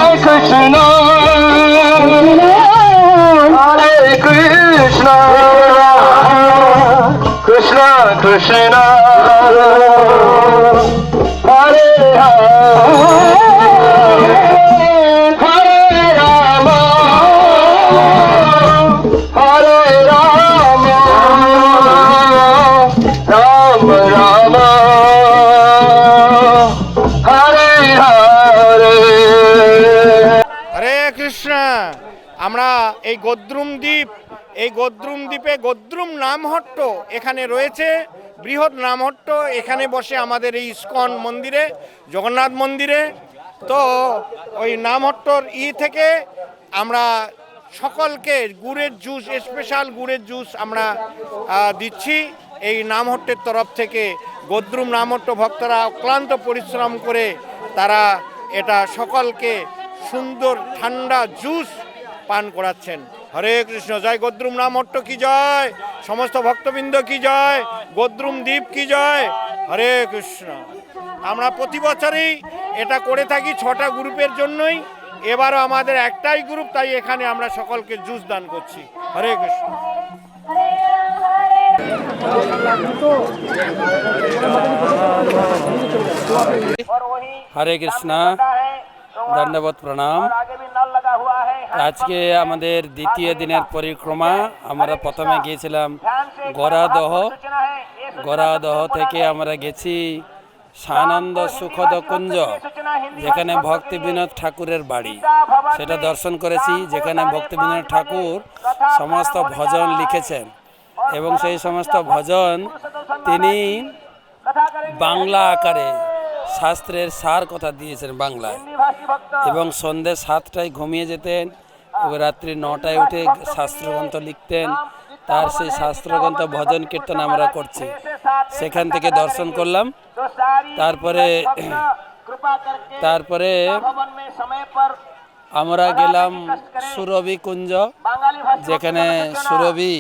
Speaker 6: Hare Krishna, Hare Krishna, Krishna Krishna, Hare Hare, Hare Rama, Rama Rama, Hare Hare.
Speaker 2: হরে কৃষ্ণ। আমরা এই গদ্রুম দ্বীপে গদ্রুম নামহট্ট এখানে রয়েছে, বৃহৎ নামহট্ট। এখানে বসে আমাদের এই ইস্কন মন্দিরে, জগন্নাথ মন্দিরে। তো ওই নামহট্টর থেকে আমরা সকলকে গুড়ের জুস, স্পেশাল গুড়ের জুস আমরা দিচ্ছি এই নামহট্টের তরফ থেকে। গদ্রুম নামহট্ট ভক্তরা অক্লান্ত পরিশ্রম করে তারা এটা সকলকে সুন্দর ঠান্ডা জুস পান করাচ্ছেন। হরে কৃষ্ণ। জয় গদ্রুম নামহট্ট কি জয়, সমস্ত ভক্তবৃন্দ কি জয়, গদ্রুম দ্বীপ কি জয়। হরে কৃষ্ণ। আমরা প্রতি বছরই এটা করে থাকি 6টা গ্রুপের জন্যই। এবারও আমাদের একটাই গ্রুপ, তাই এখানে আমরা সকলকে জুস দান করছি। হরে কৃষ্ণ।
Speaker 3: হরে কৃষ্ণ, দণ্ডবত প্রণাম। আজকে আমাদের দ্বিতীয় দিনের পরিক্রমা। আমরা প্রথমে গিয়েছিলাম গরাদহ থেকে আমরা গেছি সানন্দ সুখদ কুঞ্জ, যেখানে ভক্তি বিনোদ ঠাকুরের বাড়ি, সেটা দর্শন করেছি। যেখানে ভক্তি বিনোদ ঠাকুর সমস্ত ভজন লিখেছেন এবং সেই সমস্ত ভজন তিনি বাংলা আকারে শাস্ত্রের সার কথা দিয়েছেন বাংলায়। এবং সন্ধ্যে 7টায় ঘুমিয়ে যেতেন এবং রাত্রি 9টায় উঠে শাস্ত্রগ্রন্থ লিখতেন। তার সেই শাস্ত্রগ্রন্থ ভজন কীর্তন আমরা করছি, সেখান থেকে দর্শন করলাম। তারপরে আমরা গেলাম সুরভি কুঞ্জ, যেখানে সুরভি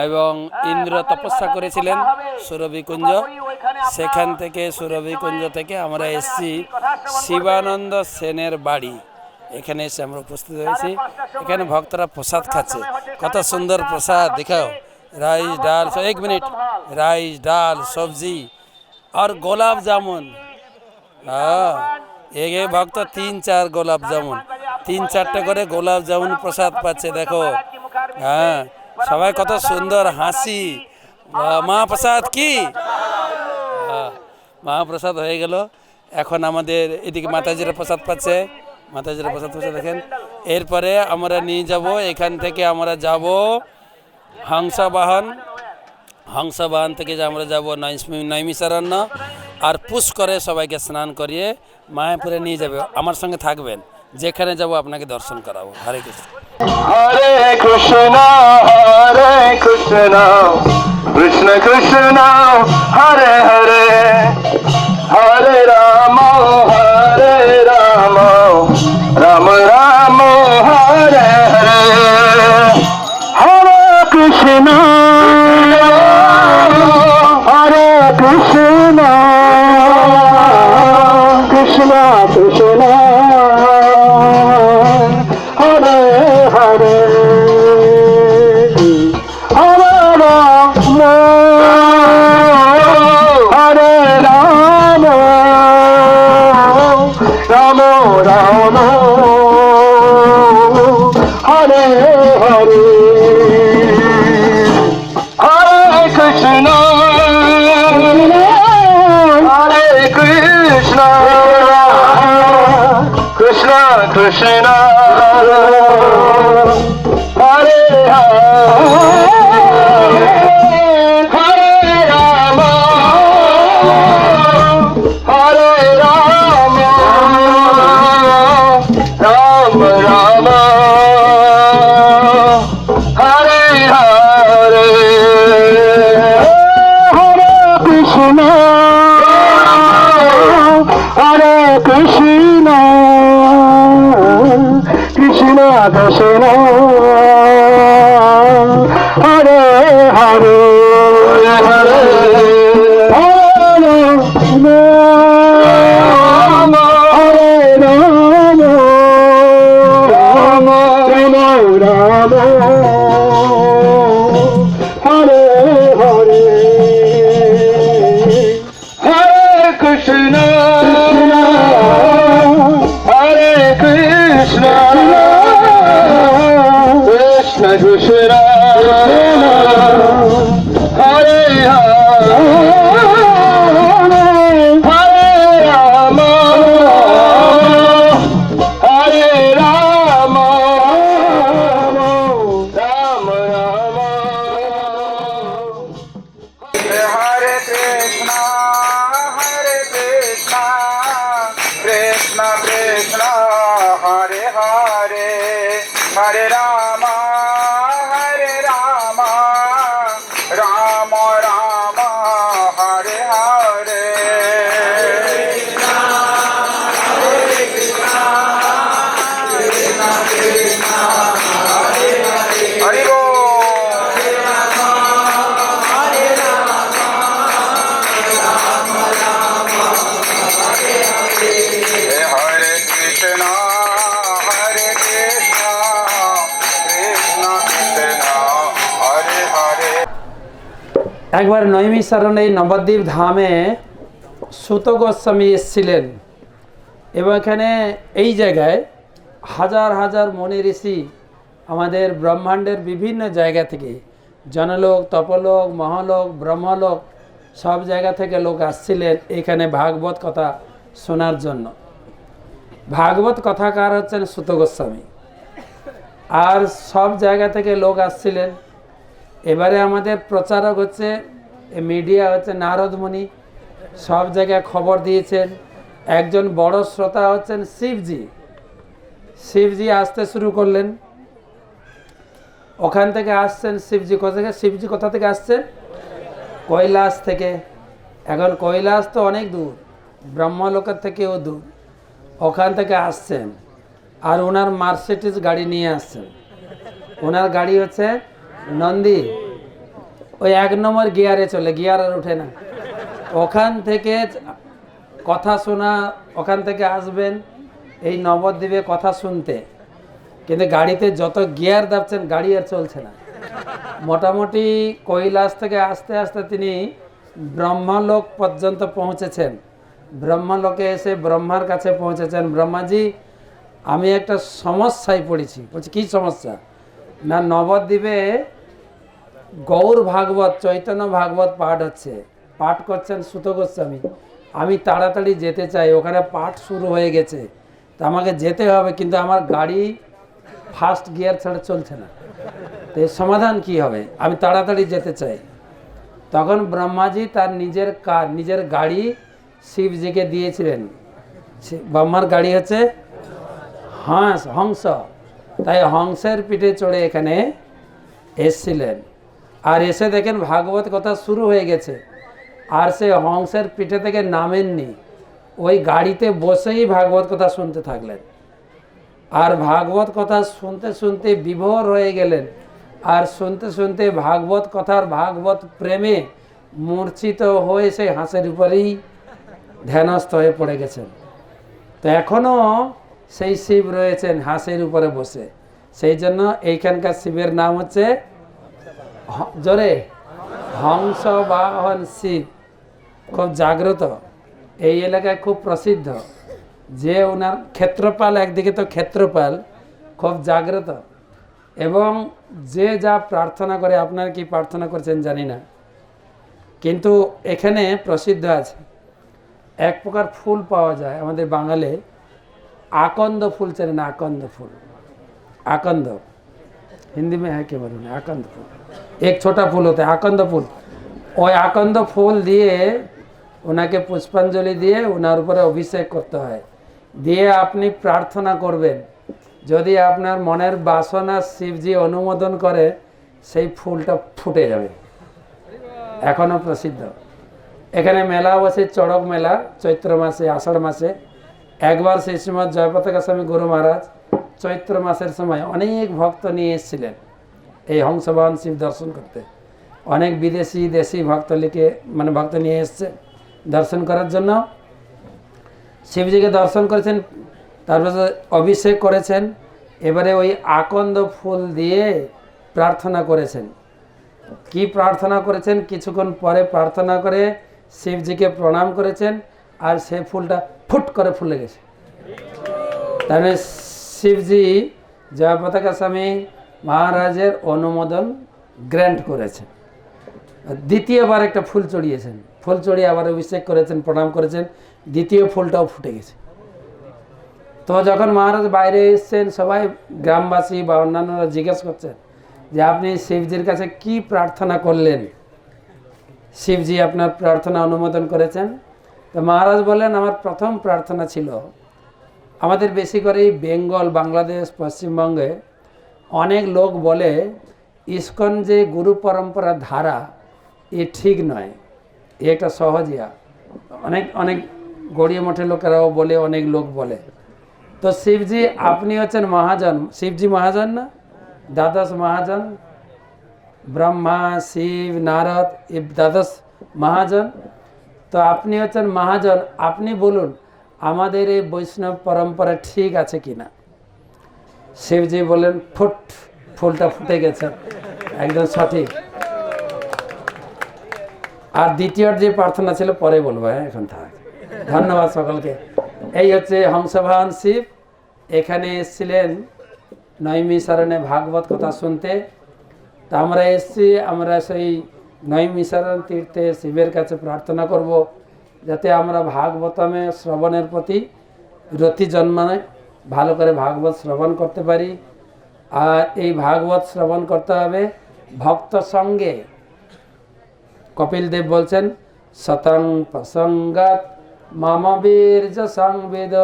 Speaker 3: এবং ইন্দ্র তপস্যা করেছিলেন সুরভি কুঞ্জ। সেখান থেকে সুরভি কুঞ্জ থেকে আমরা এসেছি শিবানন্দ সেনের বাড়ি। এখানে এসে আমরা উপস্থিত হয়েছি। এখানে ভক্তরা প্রসাদ খাচ্ছে, কত সুন্দর প্রসাদ দেখাও। রাইস ডাল, 1 মিনিট, রাইস ডাল সবজি আর গোলাপ জামুন। এক ভক্ত 3-4 গোলাপ জামুন, 3-4টা করে গোলাপ জামুন প্রসাদ পাচ্ছে। দেখো, হ্যাঁ, সবাই কত সুন্দর হাসি মহাপ্রসাদ কি মহাপ্রসাদ হয়ে গেল। এখন আমাদের এদিকে মাতাজিরা প্রসাদ পাচ্ছে, মাতাজিরা প্রসাদ পাচ্ছে দেখেন। এরপরে আমরা নিয়ে যাব, এখান থেকে আমরা যাব হংসবাহন থেকে যে আমরা যাব নৈমিষারণ্য, আর পুশ করে সবাইকে স্নান করিয়ে মায়াপুরে নিয়ে যাবে। আমার সঙ্গে থাকবেন, যেখানে যাব আপনাকে দর্শন করাবো। হরে Krishna.
Speaker 6: Hare Krishna, Krishna Krishna, Hare Hare, Hare Rama, Rama Rama, Hare Hare, Hare Krishna, Hare Krishna, Krishna Krishna, Hare Hare, Hare Rama, Hare Rama, Rama Rama, Hare Hare, Hare Krishna, Hare Krishna, Krishna Krishna, Hare Hare, Hare Rama, Hare Rama, Rama Rama, Hare Hare, Hare Krishna, Hare Krishna, Krishna Krishna, Hare Hare, Hare Rama, Hare Rama, Rama Rama, Hare Hare, Hare Krishna, Hare Krishna, Krishna Krishna, Hare Hare, Hare Rama, Hare Rama, Rama Rama, Hare Krishna, Krishna Krishna, Hare Hare, Hare Rama, Rama Rama, Hare Hare, Hare Bol. Hare Krishna, Hare Krishna, Krishna Krishna, Hare Hare.
Speaker 3: একবার নৈমিষারণ্য এই নবদ্বীপ ধামে সুত গোস্বামী এসেছিলেন, এবং এখানে এই জায়গায় হাজার হাজার মুনি ঋষি আমাদের ব্রহ্মাণ্ডের বিভিন্ন জায়গা থেকে, জনলোক, তপলোক, মহালোক, ব্রহ্মলোক, সব জায়গা থেকে লোক আসছিলেন এখানে ভাগবত কথা শোনার জন্য। ভাগবত কথাকার হচ্ছেন সুত গোস্বামী, আর সব জায়গা থেকে লোক আসছিলেন। এবারে আমাদের প্রচারক হচ্ছে মিডিয়া হচ্ছে নারদ মুনি, সব জায়গায় খবর দিয়েছেন। একজন বড় শ্রোতা হচ্ছেন শিবজি আসতে শুরু করলেন। ওখান থেকে আসছেন শিবজি কোথা থেকে আসছেন? কৈলাস থেকে। এখন কৈলাস তো অনেক দূর, ব্রহ্মলোকের থেকেও দূর। ওখান থেকে আসছেন, আর ওনার মার্সিডিজ গাড়ি নিয়ে আসছেন। ওনার গাড়ি হচ্ছে নন্দী, ওই 1 নম্বর গিয়ারে চলে, গিয়ার আর ওঠে না। ওখান থেকে কথা শোনা, ওখান থেকে আসবেন এই নবদ্বীপে কথা শুনতে, কিন্তু গাড়িতে যত গিয়ার দাবছেন গাড়ি আর চলছে না। মোটামুটি কৈলাস থেকে আস্তে আস্তে তিনি ব্রহ্মলোক পর্যন্ত পৌঁছেছেন। ব্রহ্মলোকে এসে ব্রহ্মার কাছে পৌঁছেছেন। ব্রহ্মাজি, আমি একটা সমস্যায় পড়েছি। বলছি, কী সমস্যা? না, নবদ্বীপে গৌর ভাগবত চৈতন্য ভাগবত পাঠ হচ্ছে, পাঠ করছেন সুত গোস্বামী। আমি তাড়াতাড়ি যেতে চাই, ওখানে পাঠ শুরু হয়ে গেছে, তা আমাকে যেতে হবে, কিন্তু আমার গাড়ি ফার্স্ট গিয়ার ছাড়া চলছে না। তো এর সমাধান কি হবে? আমি তাড়াতাড়ি যেতে চাই। তখন ব্রহ্মাজি তার নিজের গাড়ি শিবজিকে দিয়েছিলেন। ব্রহ্মার গাড়ি হচ্ছে হংস, তাই হংসের পিঠে চড়ে এখানে এসছিলেন। আর এসে দেখেন ভাগবত কথা শুরু হয়ে গেছে, আর সে হংসের পিঠে থেকে নামেননি, ওই গাড়িতে বসেই ভাগবত কথা শুনতে থাকলেন। আর ভাগবত কথা শুনতে শুনতে বিভোর হয়ে গেলেন, আর শুনতে শুনতে ভাগবত কথার ভাগবত প্রেমে মূর্ছিত হয়ে সেই হাঁসের উপরেই ধ্যানস্থ হয়ে পড়ে গেছেন। তো এখনও সেই শিব রয়েছেন হাঁসের উপরে বসে। সেই জন্য এইখানকার শিবের নাম হচ্ছে জোরে হংস বাহন শিব, খুব জাগ্রত, এই এলাকায় খুব প্রসিদ্ধ। যে ওনার ক্ষেত্রপাল, একদিকে তো ক্ষেত্রপাল, খুব জাগ্রত, এবং যে যা প্রার্থনা করে, আপনারা কি প্রার্থনা করছেন জানি না, কিন্তু এখানে প্রসিদ্ধ আছে। এক প্রকার ফুল পাওয়া যায় আমাদের বাঙালে, আকন্দ ফুল চেনেন? আকন্দ ফুল, আকন্দ हिंदी में है क्या मालूम? আকন্দ ফুল एक छोटा फूल होता है আকন্দ ফুল। ওই আকন্দ ফুল দিয়ে ওনাকে পুষ্পাঞ্জলি দিয়ে ওনার উপরে অভিষেক করতে হয়, দিয়ে আপনি প্রার্থনা করবেন। যদি আপনার মনের বাসনা শিবজি অনুমোদন করে, সেই ফুলটা ফুটে যাবে। এখনও প্রসিদ্ধ। এখানে মেলা বসে, চড়ক মেলা, চৈত্র মাসে, আষাঢ় মাসে। একবার সেই সময় জয়পতাকা স্বামী গুরু মহারাজ চৈত্র মাসের সময় অনেক ভক্ত নিয়ে এসেছিলেন এই হংসবাহন শিব দর্শন করতে। অনেক বিদেশি দেশি ভক্ত ভক্ত নিয়ে এসছে দর্শন করার জন্য। শিবজিকে দর্শন করেছেন, তারপর অভিষেক করেছেন। এবারে ওই আকন্দ ফুল দিয়ে প্রার্থনা করেছেন। কি প্রার্থনা করেছেন? কিছুক্ষণ পরে প্রার্থনা করে শিবজিকে প্রণাম করেছেন, আর সে ফুলটা ফুট করে ফুলে গেছে। তাহলে শিবজি জয়পতাকা স্বামী মহারাজের অনুমোদন গ্র্যান্ট করেছেন। দ্বিতীয়বার একটা ফুল চড়িয়েছেন, ফুল চড়িয়ে আবার অভিষেক করেছেন, প্রণাম করেছেন, দ্বিতীয় ফুলটাও ফুটে গেছে। তো যখন মহারাজ বাইরে এসছেন, সবাই গ্রামবাসী বা অন্যান্যরা জিজ্ঞেস করছেন যে আপনি শিবজির কাছে কি প্রার্থনা করলেন? শিবজি আপনার প্রার্থনা অনুমোদন করেছেন? তো মহারাজ বললেন, আমার প্রথম প্রার্থনা ছিল, আমাদের বেশি করে এই বেঙ্গল, বাংলাদেশ, পশ্চিমবঙ্গে অনেক লোক বলে ইস্কন যে গুরু পরম্পরা ধারা, এ ঠিক নয়, এ একটা সহজিয়া। অনেক গড়িয়া মঠের লোকেরাও বলে, অনেক লোক বলে। তো শিবজি, আপনি হচ্ছেন মহাজন, শিবজি মহাজন না, দ্বাদশ মহাজন, ব্রহ্মা, শিব, নারদ, এই দ্বাদশ মহাজন। তো আপনি হচ্ছেন মহাজন, আপনি বলুন আমাদের এই বৈষ্ণব পরম্পরা ঠিক আছে কিনা? শিবজি বলেন, ফুলটা ফুটে গেছে, একদম সঠিক। আর দ্বিতীয় যে প্রার্থনা ছিল পরে বলবো, এখন থাক। ধন্যবাদ সকলকে। এই হচ্ছে হংসবাহন শিব। এখানে এসেছিলেন নৈমিষারণ্যে ভাগবত কথা শুনতে। তা আমরা এসছি, আমরা সেই নৈমিষারণ তীর্থে শিবের কাছে প্রার্থনা করব, যাতে আমরা ভাগবতমে শ্রবণের প্রতি রতি জন্মায়, ভালো করে ভাগবত শ্রবণ করতে পারি। আর এই ভাগবত শ্রবণ করতে হবে ভক্ত সঙ্গে। কপিল দেব বলছেন, শতং প্রসঙ্গাত মম বীর্য সংবেদ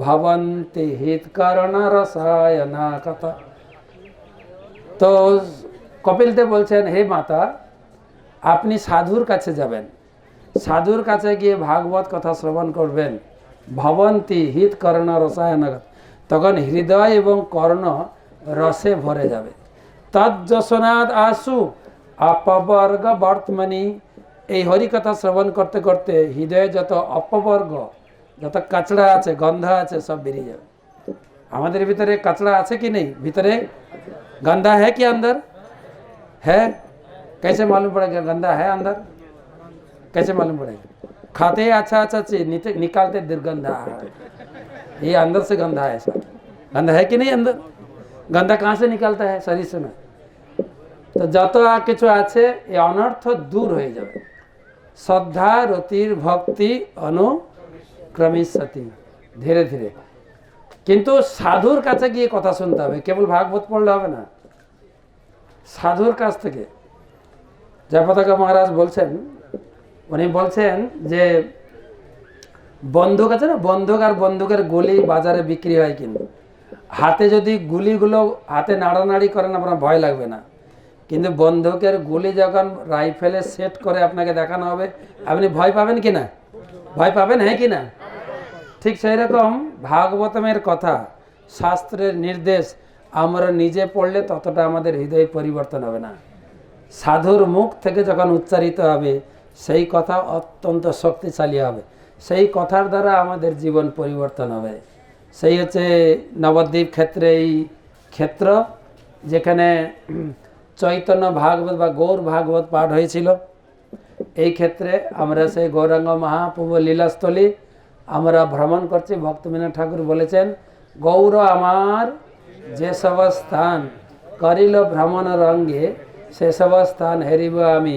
Speaker 3: ভবন্তি হিতকরণ রসায়না কথা। তো কপিল দেব বলছেন, হে মাতা, আপনি সাধুর কাছে যাবেন, সাধুর কাছে গিয়ে ভাগবত কথা শ্রবণ করবেন। ভবন্তি হিতকরণ রসায়ন, তখন হৃদয় এবং কর্ণ রসে ভরে যাবে। তজ্জসনাদ আসু অপবর্গ বর্তমানি। এই হরিকথা শ্রবণ করতে করতে হৃদয়ে যত অপবর্গ, যত কাচড়া আছে, গন্ধ আছে, সব বেরিয়ে যাবে। আমাদের ভিতরে কাচড়া আছে কি নেই? ভিতরে गंदा है क्या अंदर? है? कैसे मालूम पड़ेगा गंदा है अंदर? कैसे मालूम पड़ेगा? खाते हैं अच्छा चीज, निकालते दुर्गंधा। ये अंदर से गंदा है सर। गंदा है कि नहीं अंदर? गंदा कहाँ से निकलता है? शरीर से ना। তো যত কিছু আছে এই অনর্থ দূর হয়ে যাবে। শ্রদ্ধা রতির ভক্তি অনুক্রমিষ্যতি, ধীরে ধীরে। কিন্তু সাধুর কাছে গিয়ে কথা শুনতে হবে, কেবল ভাগবত পড়লে হবে না, সাধুর কাছ থেকে। জয়পতাকা মহারাজ বলছেন, উনি বলছেন যে বন্দুক আছে না, বন্দুক আর বন্দুকের গুলি বাজারে বিক্রি হয়, কিন্তু হাতে যদি গুলিগুলো হাতে নাড়ানাড়ি করেন আপনার ভয় লাগবে না, কিন্তু বন্দুকের গুলি যখন রাইফেলে সেট করে আপনাকে দেখানো হবে আপনি ভয় পাবেন কি না? ভয় পাবেন, হ্যাঁ কি না? ঠিক সেই রকম ভাগবতমের কথা, শাস্ত্রের নির্দেশ আমরা নিজে পড়লে ততটা আমাদের হৃদয় পরিবর্তন হবে না। সাধুর মুখ থেকে যখন উচ্চারিত হবে সেই কথা অত্যন্ত শক্তিশালী হবে, সেই কথার দ্বারা আমাদের জীবন পরিবর্তন হবে। সেই হচ্ছে নবদ্বীপ ক্ষেত্রে এই ক্ষেত্র, যেখানে চৈতন্য ভাগবত বা গৌর ভাগবত পাঠ হয়েছিল। এই ক্ষেত্রে আমরা সেই গৌরাঙ্গ মহাপ্রভু লীলাস্থলী আমরা ভ্রমণ করছি। ভক্তবিনোদ ঠাকুর বলেছেন, গৌর আমার যেসব স্থান করিল ভ্রমণ রঙ্গে, সেসব স্থান হেরিব আমি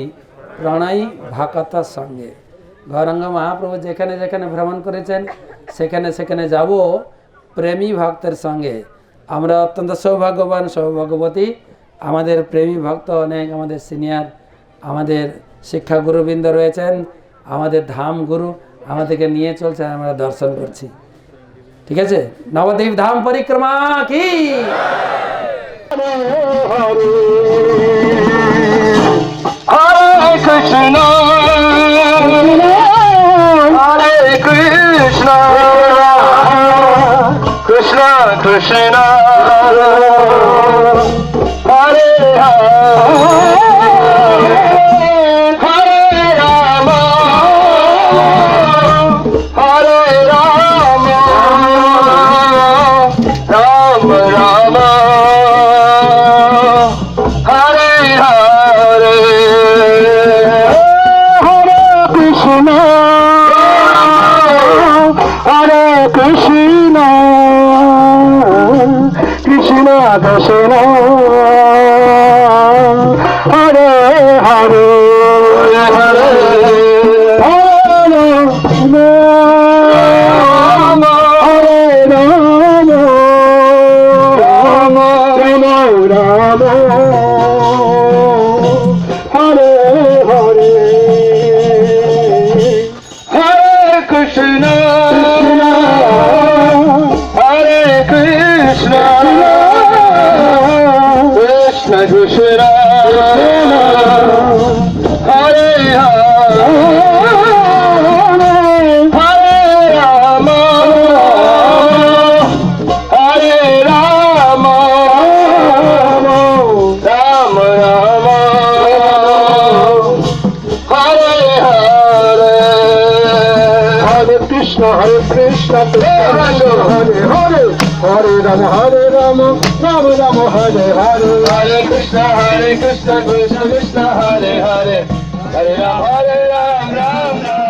Speaker 3: প্রণয় ভাকতার সঙ্গে। গৌরাঙ্গ মহাপ্রভু যেখানে যেখানে ভ্রমণ করেছেন সেখানে সেখানে যাব প্রেমী ভক্তের সঙ্গে। আমরা অত্যন্ত সৌভাগ্যবান, সৌভাগ্যবতী। আমাদের প্রেমী ভক্ত অনেক, আমাদের সিনিয়র, আমাদের শিক্ষাগুরুবৃন্দ রয়েছেন, আমাদের ধাম গুরু আমাদেরকে নিয়ে চলছেন, আমরা দর্শন করছি। ঠিক আছে, নবদ্বীপ ধাম পরিক্রমা কি?
Speaker 5: Hare Krishna, Hare Krishna, Krishna Krishna, Hare Hare, Hare Rama, Hare Rama, Rama Rama, Hare Hare, Hare Krishna, Hare Krishna, Krishna Krishna, Hare Hare, Hare Rama, Hare Rama, Rama Rama, Hare Hare, Hare Krishna, Hare Krishna, Krishna Krishna, Hare Hare, Hare Rama, Hare Rama, Rama Rama, Hare Hare, Hare Krishna, Hare Krishna, Krishna Hare Hare, Hare Rama, Hare Rama, Rama Rama, Hare Hare, Hare Krishna, Krishna Krishna, Hare Hare, Hare Rama, Hare Rama, Rama Rama.